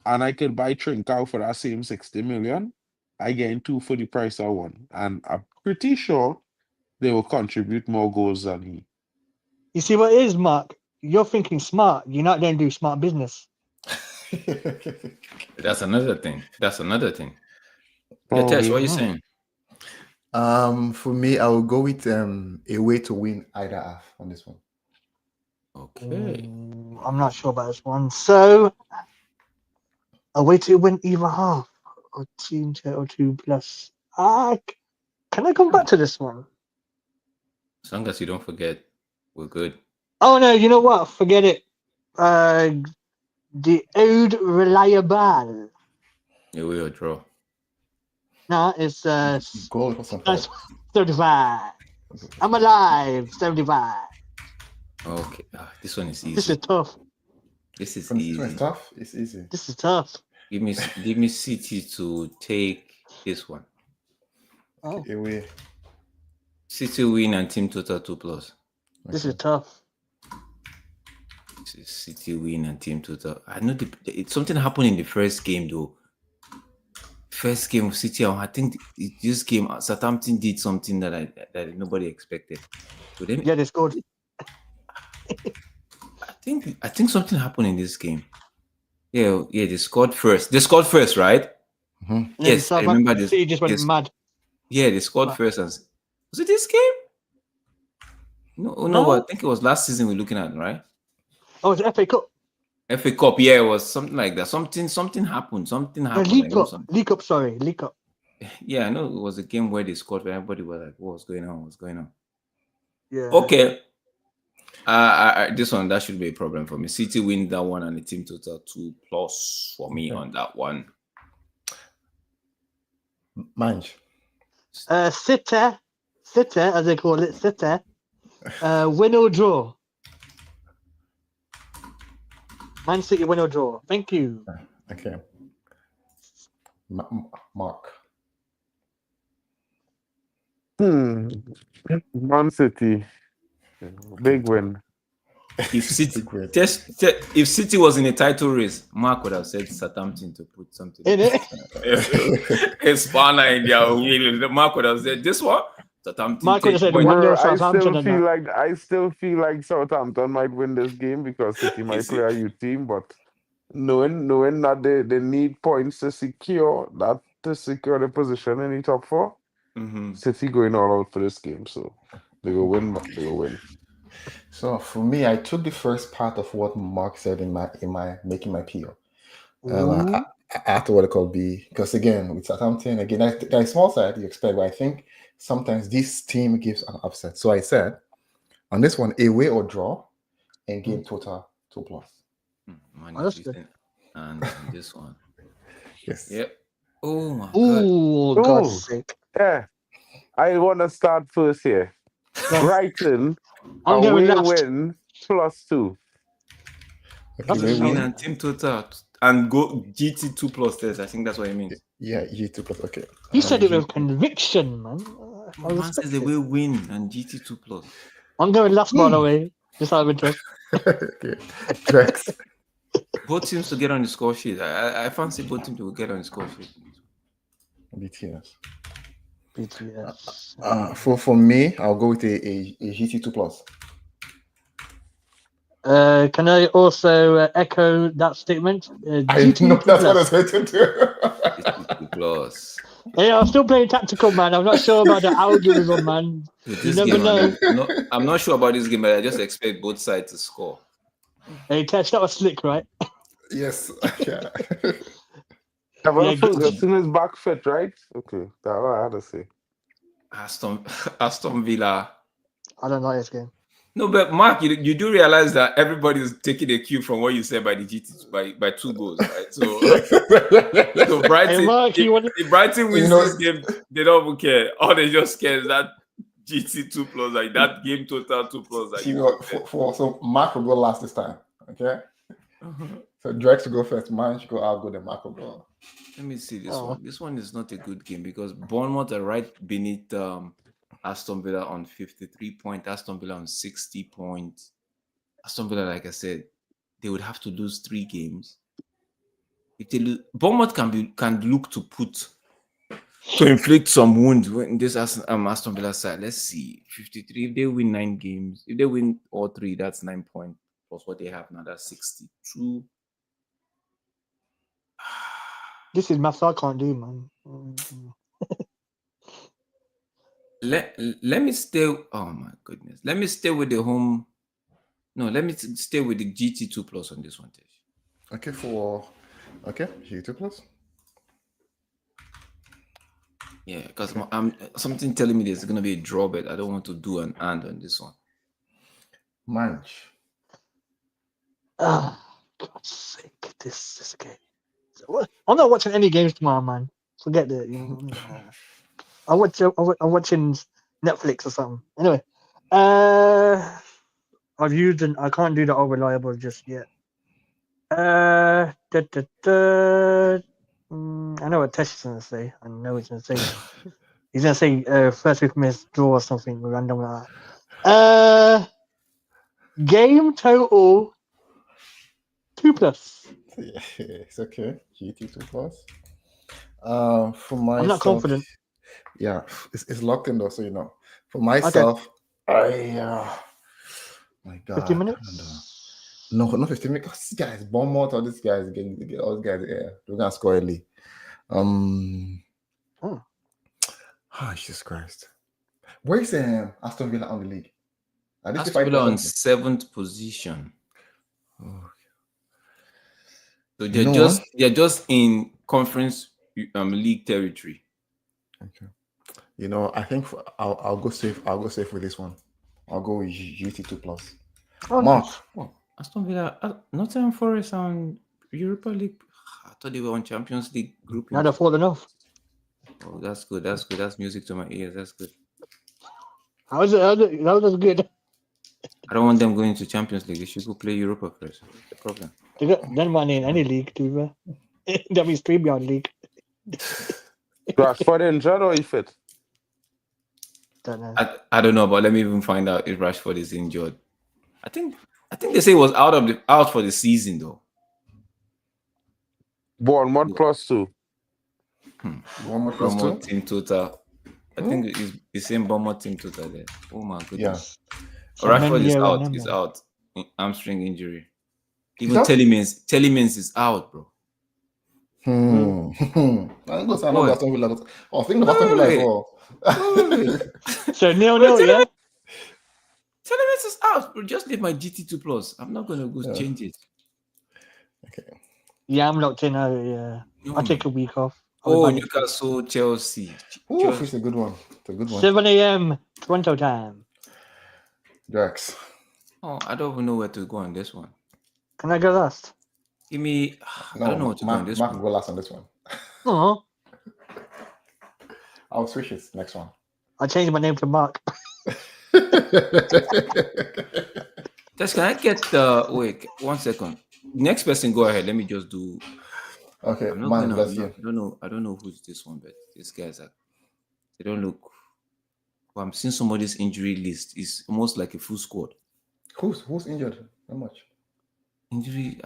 and I could buy Trincao for that same 60 million. I gain 2 for the price of 1. And I'm pretty sure they will contribute more goals than he. you see what it is, Mark? You're thinking smart. You're not going to do smart business. That's another thing. Yeah, Tesh, Probably. what are you saying? For me, I will go with a way to win either half on this one. Okay. I'm not sure about this one. So, a way to win either half or team total 2+. Can I come back to this one? As long as you don't forget, we're good. Oh no, you know what? Forget it. The Ode Reliable. Yeah, we will draw. No, it's Goal for some that's 35. I'm alive. 75. Okay. This one is easy. This is tough. This is This one easy. is tough. It's easy. This is tough. Give me City to take this one. Oh, Away. City win and team total 2+. this is tough. This is City win and team total. I know something happened in the first game though. First game of City, I think this game Southampton did something that nobody expected. So then, Yeah, they scored. I think something happened in this game. Yeah, they scored first. They scored first, right? Mhm. Yes, I remember this. City just went Yes. mad. Yeah, they scored Wow. first. Was it this game? No, No. I think it was last season we're looking at, right? Oh, it's FA Cup. FA Cup, yeah, it was something like that. Something happened. Something happened. I League know Cup. something. League Cup, sorry. League Cup. Yeah, I know it was a game where they scored, but everybody was like, "What's going on? What's going on?" Yeah. Okay. This one that should be a problem for me. City win that one and the team total 2+ for me on that one. Manch. City, as they call it, City. Win or draw. Man City win or draw. Thank you. Okay. Mark. Man City. Big win. If City, Big win. if City was in a title race, Mark would have said Southampton to put something. In it. A spanner in their wheel. Mark would have said this one. Southampton. Mark would have said take 1-0 Bro, Southampton and that. I still feel like Southampton might win this game because City might Is play it? a youth team, but knowing that they need points to secure the position in the top 4, Mhm. City going all out for this game, so they will win. They will win. So for me, I took the first part of what Mark said in my making my PO. After what it could be, because again with Southampton, again that small side you expect, but I think sometimes this team gives an upset. So I said on this one, away or draw, and game total 2+. Man, Oh, that's good. using- and this one. Yes. Yep. Oh my god. Ooh, Ooh. God's sake. Yeah, I want to start first here. Brighton I'm going away last. win +2. That's Okay, a Win shout. and team total and go GT 2+ test. I think that's what it means. yeah, G2+. Okay. You said it G- with conviction, man. I Man respect says they it. will win and GT 2+. I'm going last, by the way. Just out of interest. okay. Drex. Both teams to get on the score sheet. I fancy both teams to get on the score sheet. BTS. BTS. For me, I'll go with a GT2+. Can I also echo that statement? I GT know that's what I plus. was going to do. GT 2+. Hey, I'm still playing tactical, man. I'm not sure about the algorithm, man. With You this never game, know. I'm not sure about this game, but I just expect both sides to score. Hey, Tesh, that was slick, right? Yes. Yeah. Yeah, good. As is back fit, right? Okay, that's what I had to say. Aston Villa. I don't like this game. No, but Mark, you do realize that everybody is taking a cue from what you said by the GT by 2 goals, right? So Brighton, Hey, Mark, if Brighton wins this game, they don't even care. All they just care is that GT 2+, like that game total 2+. Like, so Mark will go last this time. Okay. So Drex to go first. Man should go. I'll go. Then Marco go. Let me see this Oh. one. This one is not a good game because Bournemouth are right beneath Aston Villa on 53 points, Aston Villa on 60 points. Aston Villa, like I said, they would have to lose 3 games. If they lose, Bournemouth can look to inflict some wounds in this Aston Villa side. Let's see, 53. If they win 9 games, if they win all 3, that's 9 points plus what they have now. That's 62. This is maths I can't do, man. Let me stay. Oh my goodness. Let me stay with the home. No, let me stay with the GT2 plus on this one. Okay, GT2 plus. Yeah, because I'm something telling me there's gonna be a draw, but I don't want to do an and on this one. Manch. God's sake, this game. I'm not watching any games tomorrow, man. Forget that. I'm watching Netflix or something. Anyway, I've used and I can't do the all reliable just yet. I know what Tesh is gonna say. I know he's gonna say. He's gonna say first week miss draw or something random like that. Game total 2+. Yeah, it's okay. GT2 plus. For myself, I'm not confident. Yeah, it's locked in though, so you know. For myself, my God, 15 minutes? No, not 15 minutes. This guy is Bournemouth or this guy is getting all these guys. Yeah, they're gonna score early. Jesus Christ. Where's Aston Villa on the league? Aston Villa on 7th position. Oh. So they're just in conference league territory. Okay. You know, I think I'll go safe. I'll go safe with this one. I'll go with GT2 plus. Oh, Mark. nice. Oh, Aston Villa, Nottingham Forest on Europa League. I thought they were on Champions League grouping. Now they're falling off. Oh, that's good. That's good. That's music to my ears. That's good. That was good. I don't want them going to Champions League. They should go play Europa first. What's the problem? They got none money in any league, to be fair. That means StreamYard league. Rashford injured or he fit? Don't know. I don't know, but let me even find out if Rashford is injured. I think they say he was out for the season though. Bournemouth +2. Bournemouth plus Bournemouth 2. team total. I think it's the same Bournemouth team total there. Oh my goodness. So Rashford is Mendy out. and He's them, out. Hamstring injury. He's Even out? Telemans is out, bro. I'm going to say Boy. Aston Villa. Oh, think of Aston Villa as well. So 0-0, yeah? Telemans is out, bro. Just leave my GT2 plus. I'm not gonna go change it. Okay. Yeah, I'm locked in. Yeah. No, I'll take a week off. Oh, Newcastle, Chelsea. Ooh, it's a good one. It's a good one. 7 a.m. Toronto time. Drax. Oh, I don't even know where to go on this one. Can I go last? Give me. I don't know what to go on this Mark one. will go last on this one. Oh, I'll switch it next one. I changed my name to Mark. Just can I get the wait 1 second? Next person, go ahead. Let me just do. Okay, I'm not man, gonna. bless you. I don't know who's this one, but these guys are. They don't look. Well, I'm seeing somebody's injury list. It's almost like a full squad. Who's injured? How much? Injury.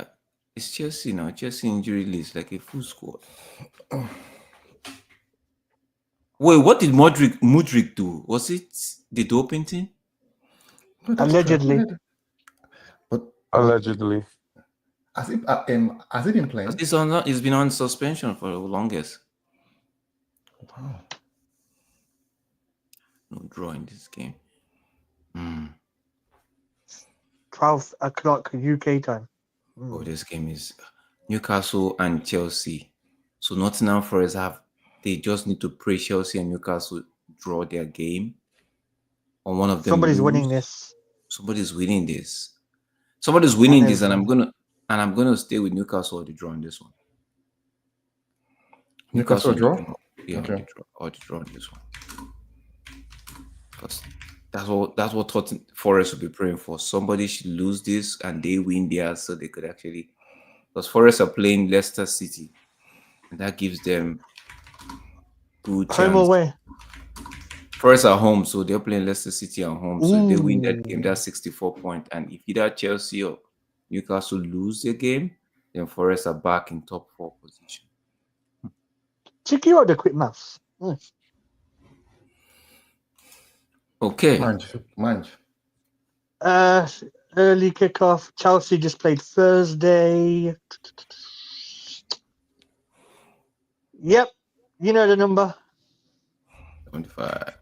It's Chelsea now. Chelsea injury list like a full squad. Wait, what did Mudryk do? Was it the doping thing? No, that's Allegedly. correct. But Allegedly. has it been playing? It's been on suspension for the longest. Wow. No draw in this game. 12 o'clock UK time. Oh, this game is Newcastle and Chelsea. So Nottingham Forest they just need to pray Chelsea and Newcastle draw their game. On one of them, Somebody's winning this. Somebody's winning this. Somebody's winning this, and I'm gonna stay with Newcastle or the draw on this one. Newcastle draw? Yeah, Okay. or the draw on this one. Because that's what Forest will be praying for. Somebody should lose this and they win theirs, so they could actually. because Forest are playing Leicester City, and that gives them good Home chance. away. Forest are home, so they're playing Leicester City at home. So if they win that game, Ooh. that's 64 points. And if either Chelsea or Newcastle lose the game, then Forest are back in top 4 position. Check you out the quick maths. Nice. Okay. Mind. Early kickoff. Chelsea just played Thursday. Yep. You know the number. 25.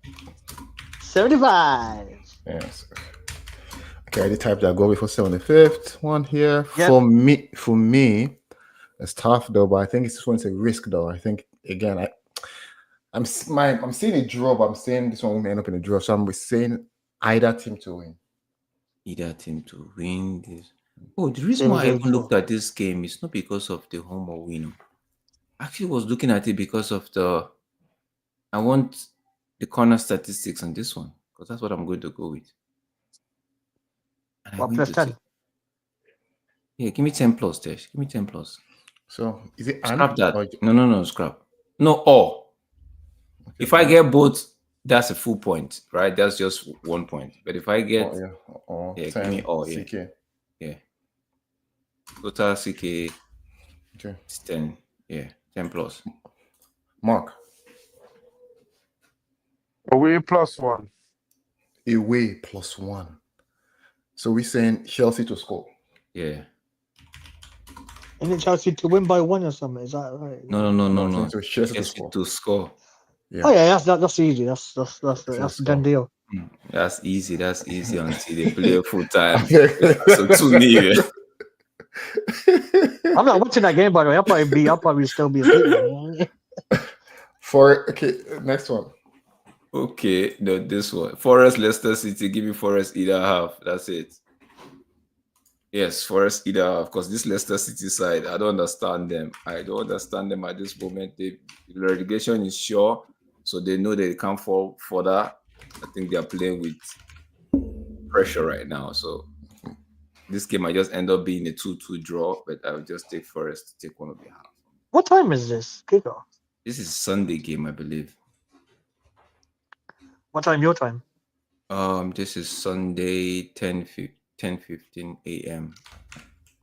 75. Yes. Okay, I did type that goal before 75th one here. Yep. For me, it's tough though, but I think it's just one a risk though. I think again, I'm seeing a draw, but I'm saying this one will end up in a draw. So I'm saying either team to win. Either team to win this. Oh, the reason why I even looked at this game is not because of the home or win. I actually was looking at it because of I want the corner statistics on this one, because that's what I'm going to go with. And What, plus 10? Yeah, give me 10 plus, Tesh. Give me 10 plus. So is it Scrap that. or- No, scrap. No, or. Okay, If I get both, that's a full point, right? That's just 1 point. But if I get, yeah, 10, give me all, yeah. CK. Yeah. Total CK Okay. is 10. Yeah, 10 plus. Mark. Away +1. Away +1. So we're saying Chelsea to score. Yeah. And then Chelsea to win by 1 or something. Is that right? No. So Chelsea To score. Yeah. Oh yeah, that's easy. That's a done deal. That's easy. That's easy until they play full time. So 2-0. I'm not watching that game, by the way. I'll probably still be asleep. Next one. Okay, no, this one. Forest, Leicester City. Give me Forest either half. That's it. Yes, Forest either half. Because this Leicester City side, I don't understand them. I don't understand them at this moment. The relegation is sure, so they know they can't fall further. I think they are playing with pressure right now. So this game might just end up being a 2-2 draw, but I'll just take Forest to take one of the half. What time is this kickoff? This is Sunday game, I believe. What time your time? This is Sunday 10:15 a.m.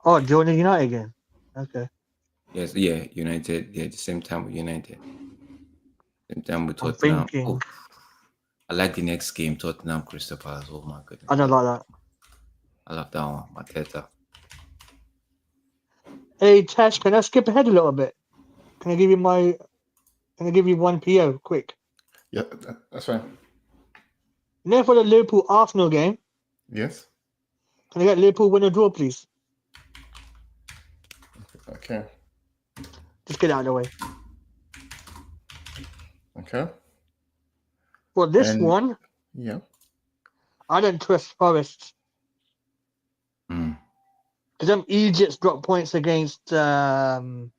Oh, during the United game. Okay. Yes, yeah, United. Yeah, the same time with United. Same time with I'm Tottenham. thinking. Oh, I like the next game, Tottenham Crystal Palace. Oh my goodness. I don't like that. I love that one, Mateta. Hey Tash, can I skip ahead a little bit? Can I give you one PO quick? Yeah, that's fine. Now for the Liverpool Arsenal game, Yes. can I get Liverpool win or draw, please? Okay. Just get out of the way. Okay. For this And- one, Yeah. I don't trust Forest. Because them Egypts dropped points against who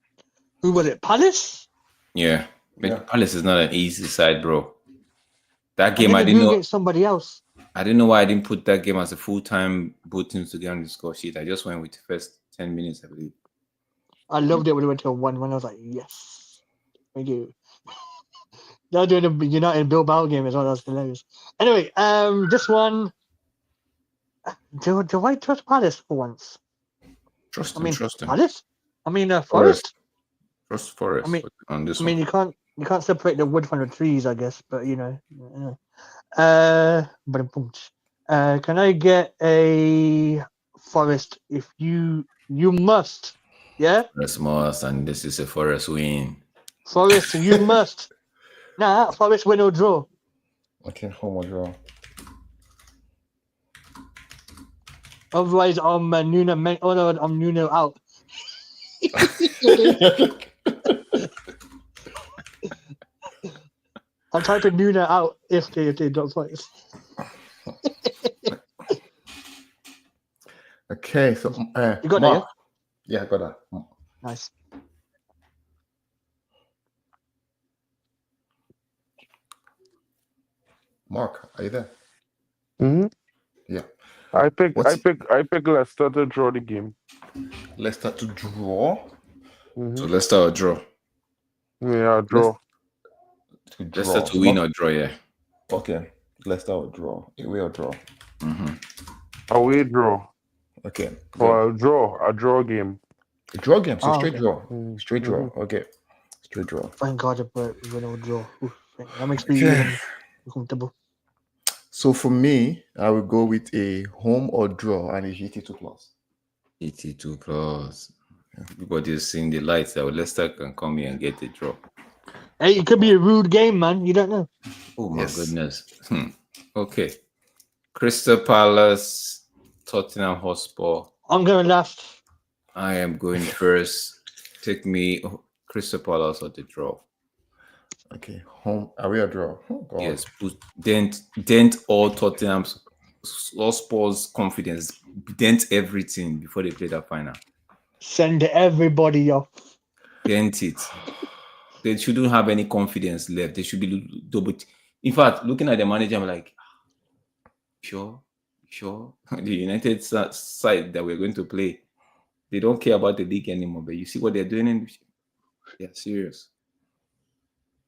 was it? Palace? Yeah. But Yeah. Palace is not an easy side, bro. That And game, then I they didn't drew know. against somebody else. I didn't know why I didn't put that game as a full-time both teams to get on the score sheet. I just went with the first 10 minutes, I believe. I loved it when it went to a 1-1. I was like, yes. Thank you. They're doing the United Bilbao game as well. That's hilarious. Anyway, this one. Do I trust Palace for once? Trust I him, mean, trust him. Palace? I mean, Forest? Trust Forest I mean- on this I mean, one. you can't separate the wood from the trees, I guess, but you know. Can I get a Forest if you must? Yeah, Forest must, and this is a Forest win. Forest, you must. Nah, Forest win or draw. Okay, home or draw. Otherwise, I'm Nuno. Oh no, I'm Nuno out. I'm typing Nuno out if they drop points. Okay, so You got that, Mark. Yeah, I got that. Nice. Mark, are you there? Mhm. Yeah. I pick What's- Leicester to draw the game. Leicester to draw. So Leicester or draw. Yeah, draw. To Leicester draw. to win or draw, yeah. Okay. Leicester or draw. Away or draw. Away draw. Okay. Or a draw game. Draw game. So straight okay. draw. Straight draw. Okay. Straight draw. Thank God we're going to draw. Oof, that makes me Okay. even comfortable. So for me, I will go with a home or draw and a GT2 plus. 82 plus. Everybody's seeing the lights that Leicester can come here and get a draw. Hey, it could be a rude game, man. You don't know. Oh my Yes. goodness. Okay. Crystal Palace, Tottenham Hotspur. I'm going last. I am going first. Take me Crystal Palace or the draw. Okay. Home. Away or draw. Oh, God. Yes. Dent all Tottenham's Hotspur's confidence. Dent everything before they play that final. Send everybody off. Dent it. They shouldn't have any confidence left. They should be double. In fact, looking at the manager, I'm like, sure. The United side that we're going to play, they don't care about the league anymore. But you see what they're doing? Yeah, serious.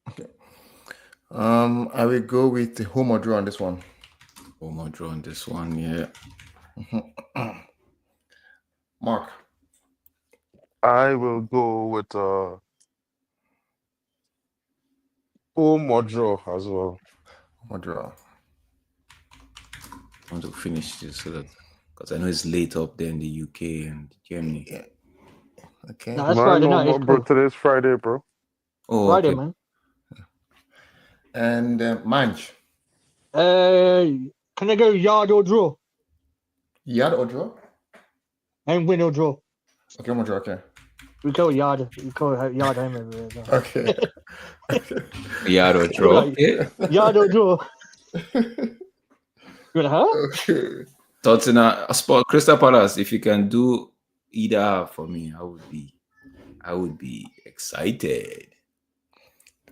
Okay. I will go with the home or draw on this one. Home or draw on this one, yeah. Mark. I will go with home or draw as well. Home or draw. I want to finish this so that because I know it's late up there in the UK and Germany. Yeah. Okay. No, that's Friday night. It's bro, cool. today's Friday, bro. Oh, Friday, okay. man. And Manch. Can I go yard or draw? Yard or draw? And win or draw? Okay, home or draw. Okay. We go yard. We go yard home everywhere. So. Okay. Yard or draw. Yeah. Yard or draw? You want Okay. Tottenham, Crystal Palace. If you can do either half for me, I would be excited.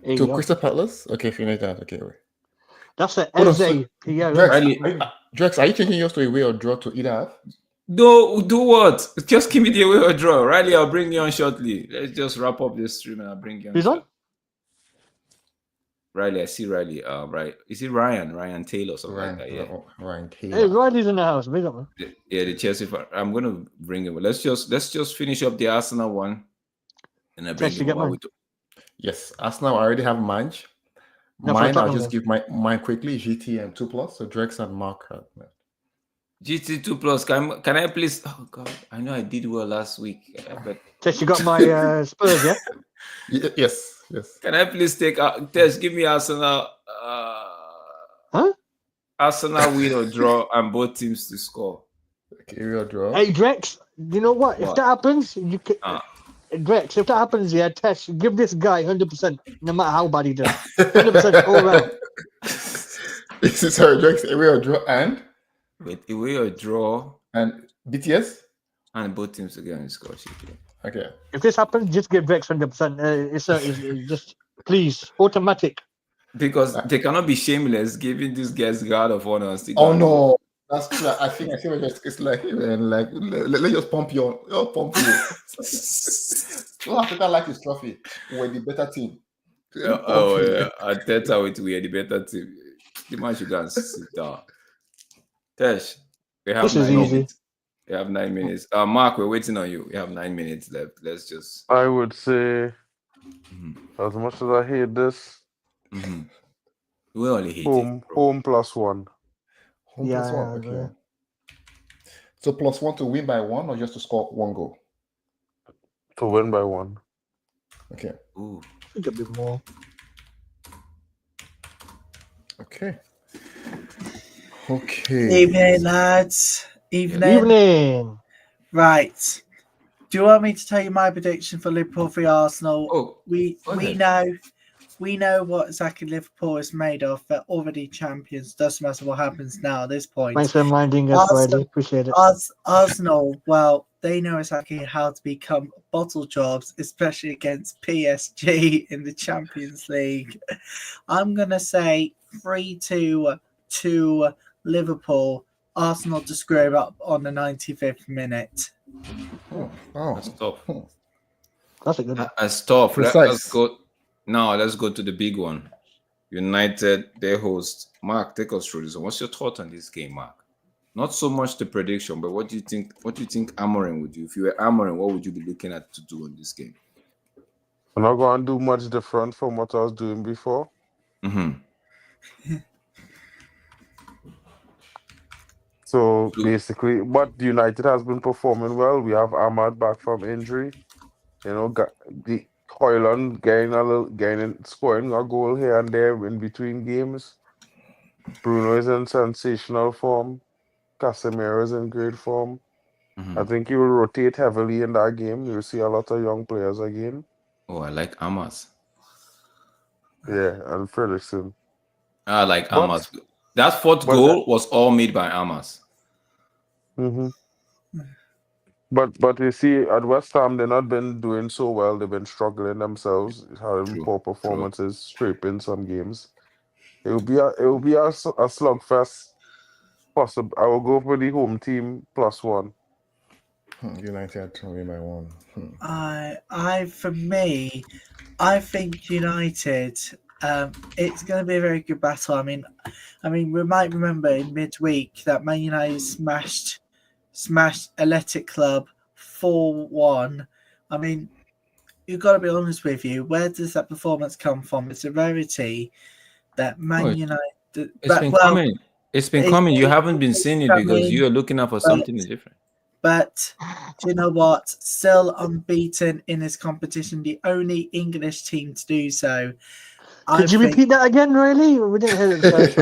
To Crystal Palace? Okay, finish that. Okay, wait. That's the Hold on, Eze. Yeah, Drex, are you changing yours to away or draw to either half? Do what? Just give me the away or draw. Riley, I'll bring you on shortly. Let's just wrap up this stream and I'll bring you on. Who's on? Riley, I see Riley. Right. Is it Ryan Taylor or something like that? Yeah. Ryan Taylor. Hey, Riley's in the house. Big up, man. Yeah, the Chelsea fan. I'm gonna bring him. Let's just finish up the Arsenal one. And I bring Tess, you him get while mine? we do. Yes, Arsenal. I already have Manch. No, for Mine, I'll Tottenham just then. give mine quickly. GT and 2 plus. So Drex and Mark. GT2 plus. Can I please? Oh God, I know I did well last week, but Tess, you got my Spurs, yeah? Yes. can I please take? Tess, give me Arsenal. Huh? Arsenal win or draw, and both teams to score. Okay, real draw. Hey, Drex, you know what? If What? that happens, you can. Drex, if that happens, yeah, Tess, give this guy 100%, no matter how bad he does. 100% all around. Sorry, Drex, away or draw and With away or draw, BTS. and both teams to get on the score sheet. Yeah. Okay. If this happens, just give Drex 100%. It's just, please, automatic. Because they cannot be shameless giving these guys guard of honor and still. Oh no, that's true. I think it's like let's just pump you on. Pump you. South Africa like his trophy. We're the better team. Yeah. Arteta, we are the better team. The man should go and sit down. Tesh, we have This is 9 easy. minutes. We have 9 minutes. Mark, we're waiting on you. We have 9 minutes left. Let's just. I would say, as much as I hate this, We only hate home it. Bro. +1. Home Yeah, plus one. yeah, Okay. yeah. So +1 to win by 1 or just to score 1 goal? To win by 1. Okay. Ooh. I think a bit more. Okay. Okay. Evening, lads. Evening. Evening. Right. Do you want me to tell you my prediction for Liverpool v Arsenal? Oh, we know what exactly Liverpool is made of. They're already champions. Doesn't matter what happens now at this point. Thanks for reminding us, Riley. Appreciate it. Arsenal, well, they know exactly how to become bottle jobs, especially against PSG in the Champions League. I'm going to say 3-2 to Liverpool. Arsenal to screw it up on the 95th minute. Oh, That's tough. That's a good one. That's tough. Let's Precise. go. Now let's go to the big one. United, their host. Mark, take us through this one. What's your thought on this game, Mark? Not so much the prediction, but what do you think? What do you think Amorim would do? If you were Amorim, what would you be looking at to do in this game? I'm not going to do much different from what I was doing before. So basically, but United has been performing well. We have Ahmad back from injury. The Hoyland scoring a goal here and there in between games. Bruno is in sensational form. Casemiro is in great form. I think he will rotate heavily in that game. You'll see a lot of young players again. Oh, I like Amas. Yeah, and Fredrickson. I like But- Amas. That fourth goal was all made by Amas. But you see, at West Ham, they've not been doing so well. They've been struggling themselves, having True, poor performances, scraping some games. It will be a slugfest. Possible. I will go for the home team +1. United to win by 1. For me, I think United. It's going to be a very good battle. I mean, we might remember in midweek that Man United smashed Athletic Club 4-1. I mean, you've got to be honest with you. Where does that performance come from? It's a rarity that Man United. It's been coming. It's been coming. You haven't been seeing it because you're looking out for something different. But do you know what? Still unbeaten in this competition. The only English team to do so. Could you repeat that again, really? We didn't hear it the first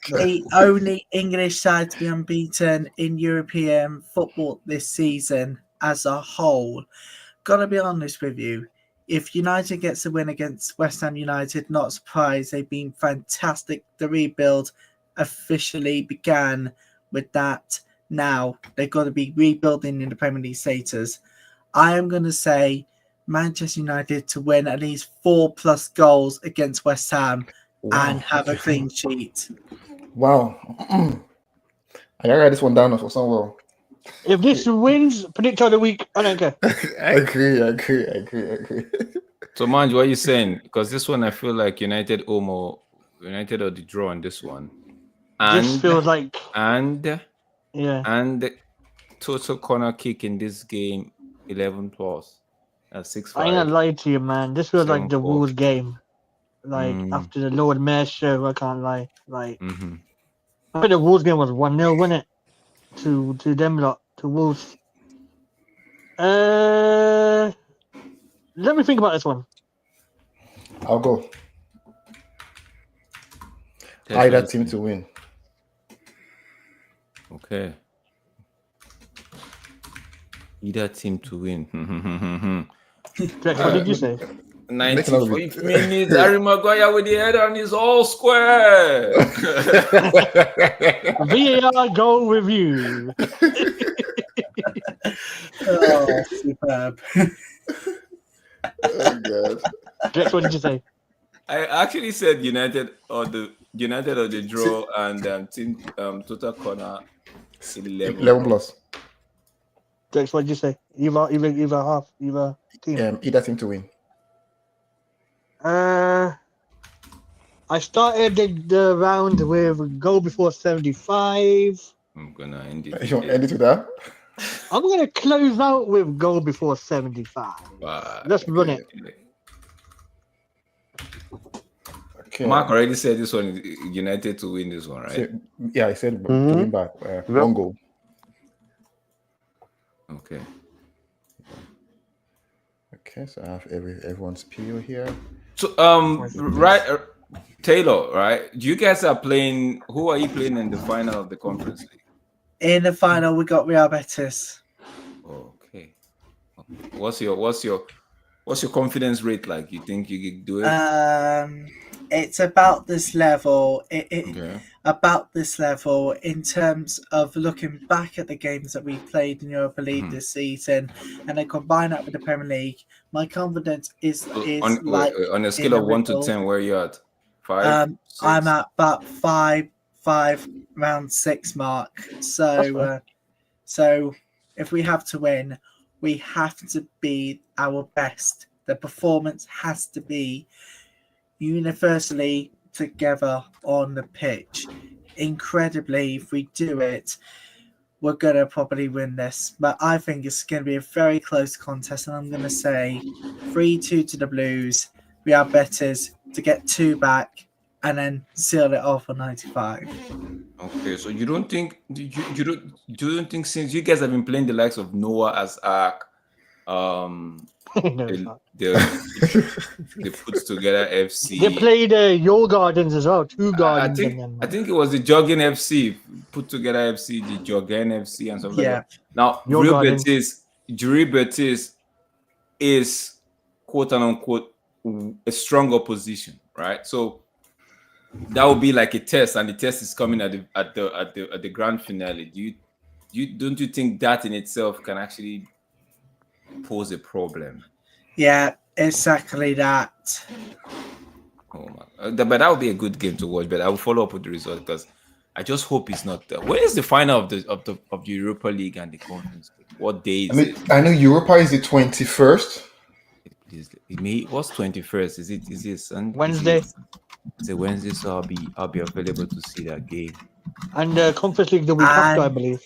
time. The only English side to be unbeaten in European football this season as a whole. Gotta be honest with you. If United gets a win against West Ham United, not surprised. They've been fantastic. The rebuild officially began with that. Now they've got to be rebuilding in the Premier League status. I am going to say Manchester United to win at least 4+ goals against West Ham and have a clean sheet. Wow. I gotta write this one down for somewhere. If this wins, predictor of the week, I don't care. I agree. So, Manj, what are you saying? Because this one, I feel like United or the draw on this one. And This feels like and the total corner kick in this game 11+. That's 6-5. I ain't gonna lie to you, man. This feels like the 7-4. Wolves game. Like after the Lord Mayor show, I can't lie. Like I think the Wolves game was 1-0, wasn't it? To them lot, to Wolves. Let me think about this one. I'll go. Either team to win. Okay. Either team to win. Jack, what did you say? 95 minutes. Harry Maguire with the head on his all square. VAR goal review. Oh, superb. Oh god. Jack, what did you say? I actually said United or the draw and team total corner 11+. Jack, what did you say? Either half, either team. Either team to win. I started the round with goal before 75. I'm gonna end it. You want to end it with that? I'm gonna close out with goal before 75. Let's run it. Okay. Mark already said this one. United to win this one, right? Yeah, I said to win by 1 goal. Okay. Okay, so I have everyone's PO here. So Taylor, right? You guys are playing. Who are you playing in the final of the Conference League? In the final, we got Real Betis. Okay. What's your confidence rate like? You think you can do it? It's about this level. Okay. About this level in terms of looking back at the games that we played in Europa League this season, and then combine that with the Premier League. My confidence is on a scale of 1 to 10. Where are you at? 5. 6? I'm at about 5, round 6 mark. So if we have to win, we have to be our best. The performance has to be universally together on the pitch. Incredibly, if we do it, we're going to probably win this. But I think it's going to be a very close contest, and I'm going to say 3-2 to the Blues. We are betters to get 2 back and then seal it off on 95. Okay, so you don't think since you guys have been playing the likes of Noah as Ark, No, it's not. the Puts Together FC. They played Your Gardens as well. 2 I gardens. think it was the Jogging FC, Put Together FC, the Jogging FC, and stuff like that. Now, Your Real Garden. Betis, Real Betis is quote unquote a strong opposition, right? So that would be like a test, and the test is coming at the grand finale. Don't you think that in itself can actually pose a problem? Yeah, exactly that. Oh my! But that would be a good game to watch. But I will follow up with the result because I just hope it's not there. When is the final of the Europa League and the Conference League? What day is it? I know Europa is the 21st. What's 21st? Is it Sunday? Wednesday. It's a Wednesday, so I'll be available to see that game. And Conference League the week after, I believe.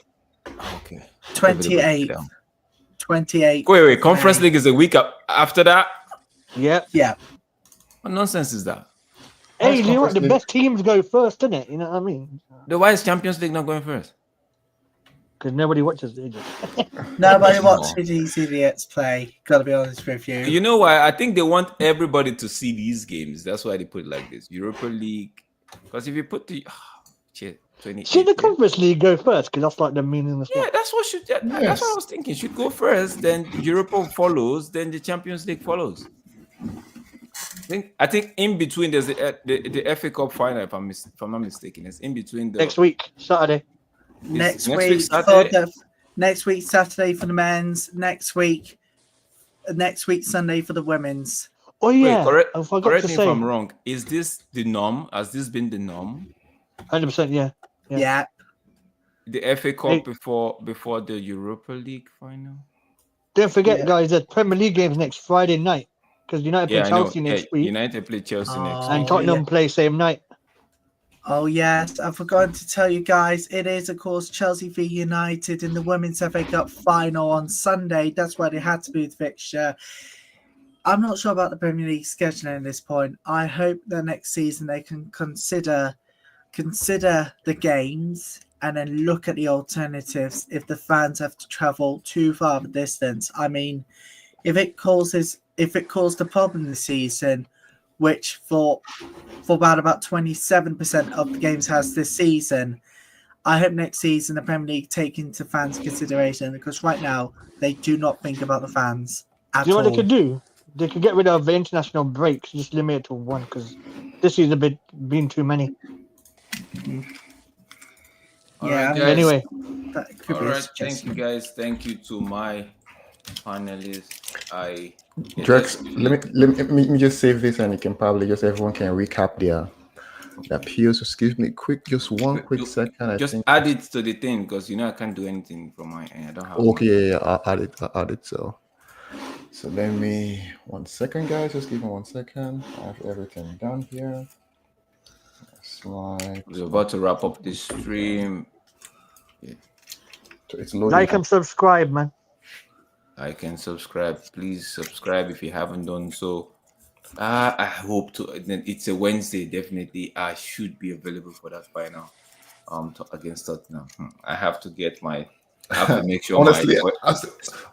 Okay. 28th. 28th. Wait. Conference League is a week after that? Yeah. Yeah. What nonsense is that? Hey, you know what? Conference The League? best teams go first, isn't it? You know what I mean? Then why is Champions League not going first? Because nobody watches it. Nobody watches these idiots play. Gotta be honest with you. You know why? I think they want everybody to see these games. That's why they put it like this. Europa League. Because if you put the... shit. 28, Should the Conference League go first? Because that's like the meaningless yeah, one. that's what I was thinking. Should go first, then Europa follows, then the Champions League follows. I think in between there's the FA Cup final. If I'm not mistaken, it's in between the Next week, Saturday. Next week week, Saturday? next week Saturday for the men's. Next week Sunday for the women's. Oh yeah, correct I forgot correct to me say. if I'm wrong. Is this the norm? Has this been the norm? 100%, yeah. Yeah. The FA Cup before the Europa League final? Don't forget, guys, there's Premier League games next Friday night because United play Yeah, I know. Chelsea next week, United play Chelsea next and week. Tottenham play same night. Oh yes, I forgot to tell you guys. It is, of course, Chelsea v United in the Women's FA Cup final on Sunday. That's why they had to be the fixture. I'm not sure about the Premier League scheduling at this point. I hope that next season they can consider the games and then look at the alternatives if the fans have to travel too far of a distance. I mean, if it caused a problem this season, which for about 27% of the games has this season, I hope next season the Premier League take into fans' consideration, because right now they do not think about the fans at Do you know all. what they could do? They could get rid of the international breaks, just limit it to one, because this season been too many. All Yeah, right, guys. Anyway, that could All be a right, thank suggestion. you guys. Thank you to my panelists. Drex, let me just save this, and you can probably everyone can recap their peers. Excuse me, just one quick second. Just add it to the thing, because I can't do anything from my end. I don't have. Okay, yeah, I'll add it. So let me 1 second, guys. Just give me 1 second. I have everything done here. Slide. We're about to wrap up this stream. It's loading. like and subscribe, man. Like and subscribe. Please subscribe if you haven't done so. I hope to. It's a Wednesday. Definitely, I should be available for that final. Against Tottenham. I have to make sure Honestly,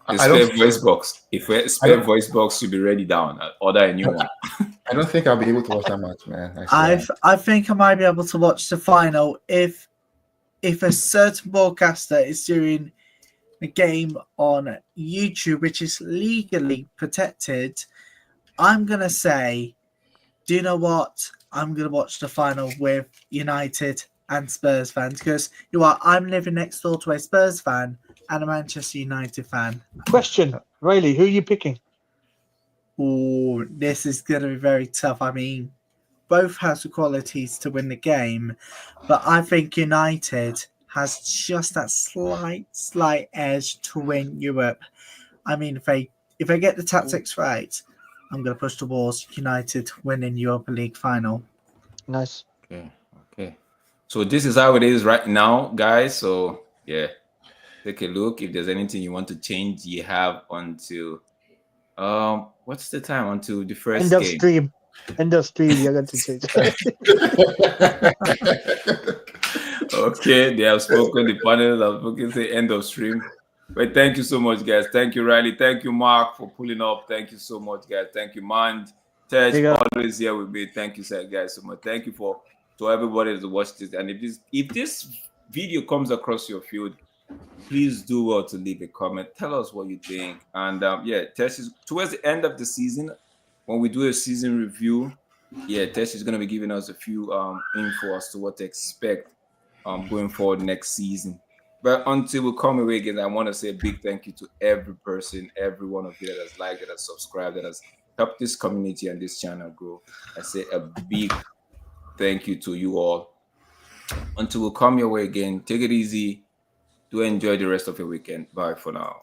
my spare voice box. If a spare voice box should be ready down. I'll order a new one. I don't think I'll be able to watch that match, man. I think I might be able to watch the final if a certain broadcaster is doing a game on YouTube, which is legally protected. I'm gonna say, do you know what? I'm gonna watch the final with United and Spurs fans, because I'm living next door to a Spurs fan and a Manchester United fan. Question, Riley, who are you picking? Oh, this is going to be very tough. I mean, both have the qualities to win the game, but I think United has just that slight edge to win Europe. I mean, if they get the tactics right, I'm going to push towards United winning Europa League final. Nice. Okay. So this is how it is right now, guys. So yeah, take a look. If there's anything you want to change, you have until what's the time until the first End of game? stream. End of stream. You're going to change. Okay, they have spoken. The panel have spoken. Say end of stream. But thank you so much, guys. Thank you, Riley. Thank you, Mark, for pulling up. Thank you so much, guys. Thank you, Mind. Tej, You go. always here with me. Thank you, sir, guys, so much. Thank you to everybody that watched this. And if this video comes across your field, please do well to leave a comment. Tell us what you think. And yeah, Tej is towards the end of the season when we do a season review. Yeah, Tej is going to be giving us a few info as to what to expect going forward next season. But until we come away again, I want to say a big thank you to every person, every one of you that has liked, that has subscribed, that has helped this community and this channel grow. I say a big thank you to you all. Until we come your way again, take it easy. Do enjoy the rest of your weekend. Bye for now.